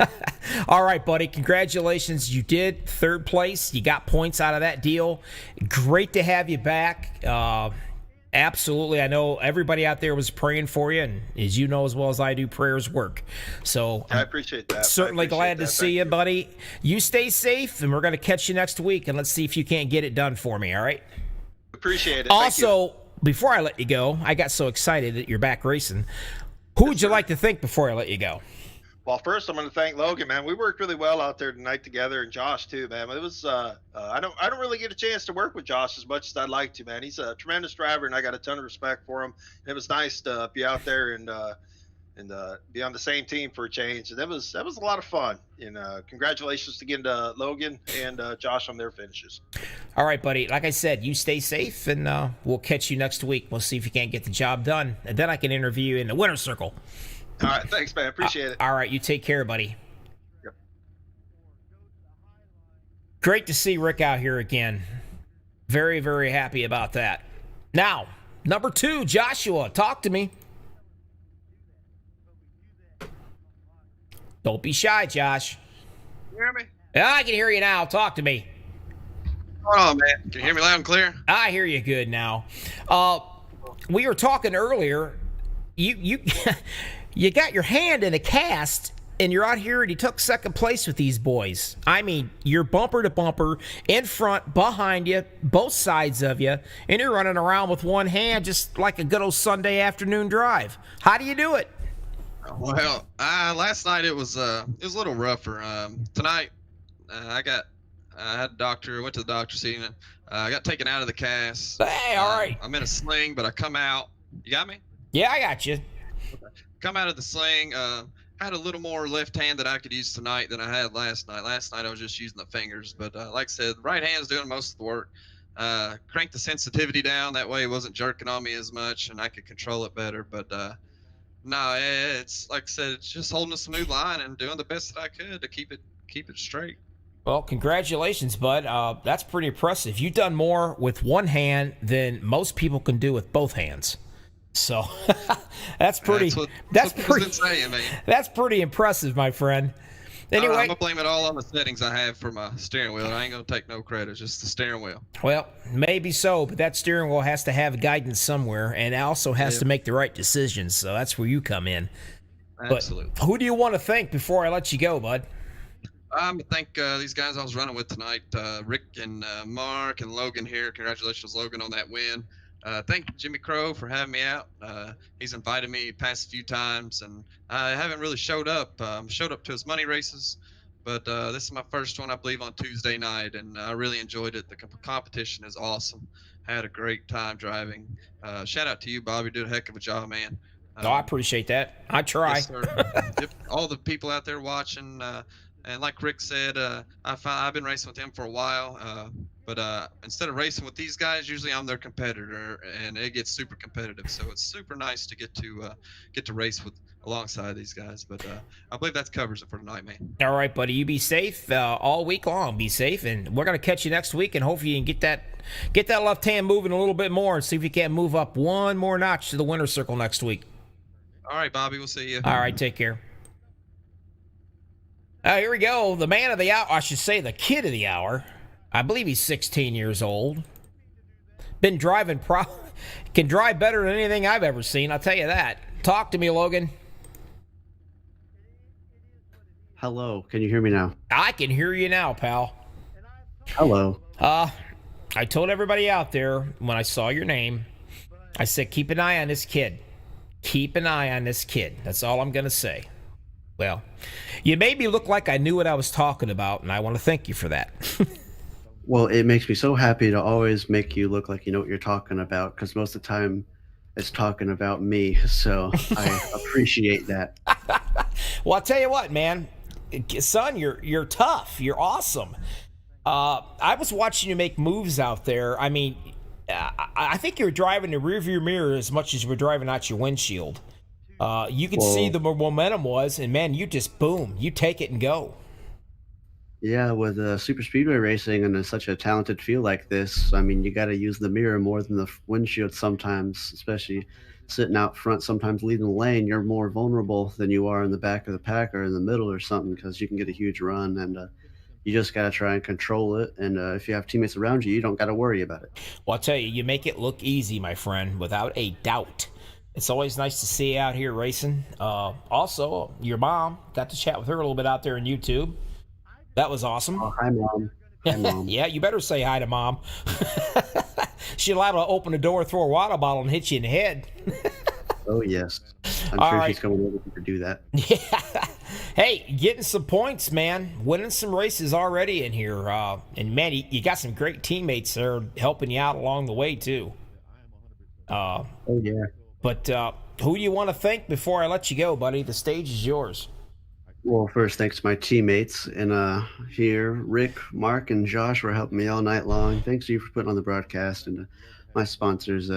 Speaker 1: All right, buddy. Congratulations. You did third place. You got points out of that deal. Great to have you back. Absolutely. I know everybody out there was praying for you, and as you know as well as I do, prayers work. So
Speaker 6: I appreciate that.
Speaker 1: Certainly glad to see you, buddy. You stay safe, and we're going to catch you next week, and let's see if you can't get it done for me, all right?
Speaker 6: Appreciate it.
Speaker 1: Also, before I let you go, I got so excited that you're back racing. Who would you like to thank before I let you go?
Speaker 6: Well, first I'm going to thank Logan, man. We worked really well out there tonight together, and Josh too, man. It was I don't really get a chance to work with Josh as much as I'd like to, man. He's a tremendous driver, and I got a ton of respect for him. And it was nice to be out there and be on the same team for a change. And that was a lot of fun. And congratulations again to Logan and Josh on their finishes.
Speaker 1: All right, buddy. Like I said, you stay safe, and we'll catch you next week. We'll see if you can't get the job done, and then I can interview you in the winner's circle.
Speaker 6: All right, thanks, man. Appreciate it.
Speaker 1: All right, you take care, buddy.
Speaker 6: Yep.
Speaker 1: Great to see Rick out here again. Very, very happy about that. Now, number 2, Joshua, talk to me. Don't be shy, Josh.
Speaker 7: You hear me?
Speaker 1: Yeah, I can hear you now. Talk to me.
Speaker 7: What's going on, man? Can you hear me loud and clear?
Speaker 1: I hear you good now. We were talking earlier. You you got your hand in a cast, and you're out here, and you took second place with these boys. I mean, you're bumper to bumper, in front, behind you, both sides of you, and you're running around with one hand just like a good old Sunday afternoon drive. How do you do it?
Speaker 7: Well, last night it was a little rougher. Tonight, I had a doctor. Went to the doctor, seen it. I got taken out of the cast.
Speaker 1: Hey, all right.
Speaker 7: I'm in a sling, but I come out. You got me?
Speaker 1: Yeah, I got you.
Speaker 7: Come out of the sling. Had a little more left hand that I could use tonight than I had last night. Last night I was just using the fingers, but like I said, the right hand's doing most of the work. crank the sensitivity down. That way it wasn't jerking on me as much and I could control it better. But no, it's like I said, it's just holding a smooth line and doing the best that I could to keep it straight.
Speaker 1: Well, congratulations, bud. That's pretty impressive. You've done more with one hand than most people can do with both hands. So that's pretty. That's pretty.
Speaker 7: Been saying, man.
Speaker 1: That's pretty impressive, my friend. Anyway,
Speaker 7: I'm gonna blame it all on the settings I have for my steering wheel. I ain't gonna take no credit, just the steering wheel.
Speaker 1: Well, maybe so, but that steering wheel has to have guidance somewhere, and it also has to make the right decisions. So that's where you come in.
Speaker 7: Absolutely.
Speaker 1: But who do you want to thank before I let you go, bud?
Speaker 7: I'm gonna thank these guys I was running with tonight, Rick and Mark and Logan here. Congratulations, Logan, on that win. Thank Jimmy Crow for having me out. He's invited me past few times, and I haven't really showed up. Showed up to his money races, but this is my first one, I believe, on Tuesday night, and I really enjoyed it. The competition is awesome. Had a great time driving. Shout out to you, Bobby. Did a heck of a job, man.
Speaker 1: I appreciate that. I try.
Speaker 7: Yes, sir. All the people out there watching. And like Rick said, I've been racing with him for a while, but instead of racing with these guys, usually I'm their competitor, and it gets super competitive. So it's super nice to get to race alongside these guys. But I believe that covers it for tonight, man.
Speaker 1: All right, buddy. You be safe all week long. Be safe, and we're gonna catch you next week, and hopefully you can get that left hand moving a little bit more, and see if you can move up one more notch to the winner's circle next week.
Speaker 7: All right, Bobby. We'll see you.
Speaker 1: All right. Take care. Here we go. The man of the hour, I should say the kid of the hour. I believe he's 16 years old. Been driving, can drive better than anything I've ever seen, I'll tell you that. Talk to me, Logan.
Speaker 8: Hello, can you hear me now?
Speaker 1: I can hear you now, pal.
Speaker 8: Hello.
Speaker 1: I told everybody out there when I saw your name, I said, keep an eye on this kid. Keep an eye on this kid. That's all I'm going to say. Well, you made me look like I knew what I was talking about, and I want to thank you for that.
Speaker 8: Well, it makes me so happy to always make you look like you know what you're talking about, because most of the time it's talking about me, so I appreciate that.
Speaker 1: Well, I'll tell you what, man. Son, you're tough. You're awesome. I was watching you make moves out there. I mean, I think you're driving the rearview mirror as much as you were driving out your windshield. You could see the momentum was, and man, you just boom, you take it and go.
Speaker 8: Yeah, with super speedway racing and such a talented field like this, I mean, you got to use the mirror more than the windshield sometimes, especially sitting out front, sometimes leading the lane. You're more vulnerable than you are in the back of the pack or in the middle or something, because you can get a huge run, and you just got to try and control it. And if you have teammates around you, you don't got to worry about it.
Speaker 1: Well, I'll tell you, you make it look easy, my friend, without a doubt. It's always nice to see you out here racing. Also, your mom, got to chat with her a little bit out there on YouTube. That was awesome.
Speaker 8: Oh, hi, Mom. Hi, Mom.
Speaker 1: Yeah, you better say hi to Mom. She's liable to open the door, throw a water bottle, and hit you in the head.
Speaker 8: Oh, yes. I'm
Speaker 1: All
Speaker 8: sure
Speaker 1: right.
Speaker 8: she's coming over to do that.
Speaker 1: Yeah. Hey, getting some points, man. Winning some races already in here. And, man, you got some great teammates there helping you out along the way, too.
Speaker 8: Oh, yeah.
Speaker 1: But who do you want to thank before I let you go, buddy? The stage is yours.
Speaker 8: Well, first, thanks to my teammates. And here, Rick, Mark, and Josh were helping me all night long. Thanks to you for putting on the broadcast. And my sponsors,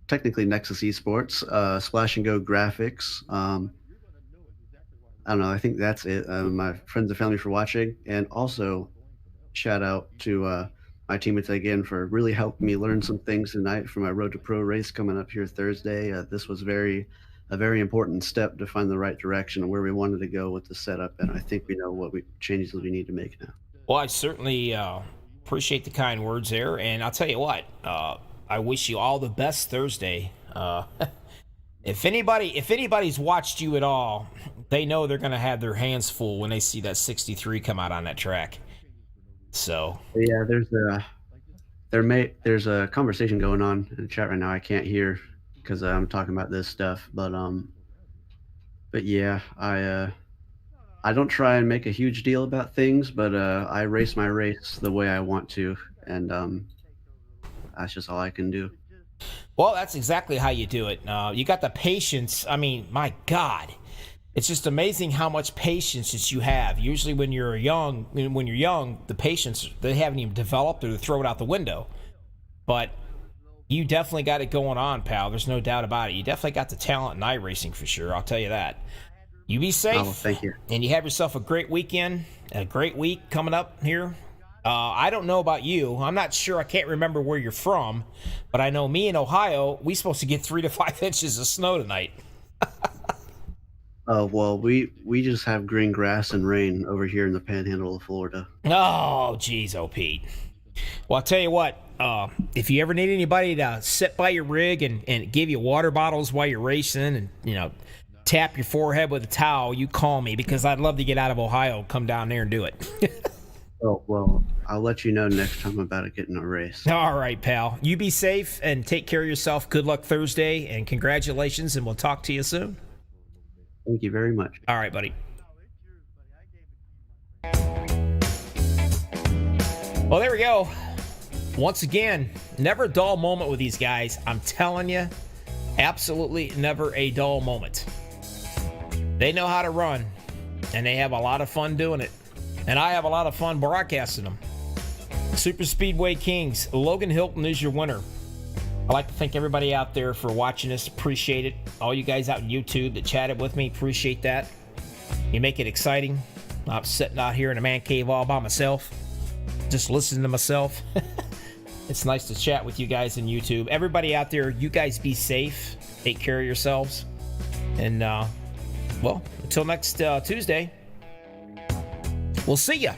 Speaker 8: technically Nexus Esports, Splash and Go Graphics. I don't know. I think that's it. My friends and family for watching. And also, shout out to my teammates again for really helping me learn some things tonight for my Road to Pro race coming up here Thursday. This was a very important step to find the right direction and where we wanted to go with the setup, and I think we know what changes we need to make now.
Speaker 1: Well, I certainly appreciate the kind words there, and I'll tell you what, I wish you all the best Thursday. If anybody's watched you at all, they know they're going to have their hands full when they see that 63 come out on that track. So
Speaker 8: yeah, there's a conversation going on in the chat right now. I can't hear because I'm talking about this stuff, but yeah, I don't try and make a huge deal about things, but I race my race the way I want to, and that's just all I can do.
Speaker 1: Well, that's exactly how you do it. You got the patience. I mean, my God, it's just amazing how much patience that you have. Usually when you're young, the patience, they haven't even developed or they throw it out the window. but you definitely got it going on, pal. There's no doubt about it. You definitely got the talent in iRacing for sure. I'll tell you that. You be safe.
Speaker 8: Oh, thank you.
Speaker 1: And you have yourself a great weekend, a great week coming up here. I don't know about you. I'm not sure. I can't remember where you're from, but I know me in Ohio, we're supposed to get 3 to 5 inches of snow tonight.
Speaker 8: Oh, well, we just have green grass and rain over here in the panhandle of Florida.
Speaker 1: Oh, geez, Pete. Well, I'll tell you what. If you ever need anybody to sit by your rig and give you water bottles while you're racing and, tap your forehead with a towel, you call me because I'd love to get out of Ohio and come down there and do it.
Speaker 8: Oh, well, I'll let you know next time about it getting a race.
Speaker 1: All right, pal. You be safe and take care of yourself. Good luck Thursday and congratulations, and we'll talk to you soon.
Speaker 8: Thank you very much.
Speaker 1: All right, buddy. Well, there we go. Once again, never a dull moment with these guys. I'm telling you, absolutely never a dull moment. They know how to run, and they have a lot of fun doing it. And I have a lot of fun broadcasting them. Super Speedway Kings, Logan Hilton is your winner. I'd like to thank everybody out there for watching us. Appreciate it. All you guys out on YouTube that chatted with me, appreciate that. You make it exciting. I'm sitting out here in a man cave all by myself, just listening to myself. It's nice to chat with you guys on YouTube. Everybody out there, you guys be safe. Take care of yourselves. And, well, until next Tuesday, we'll see ya.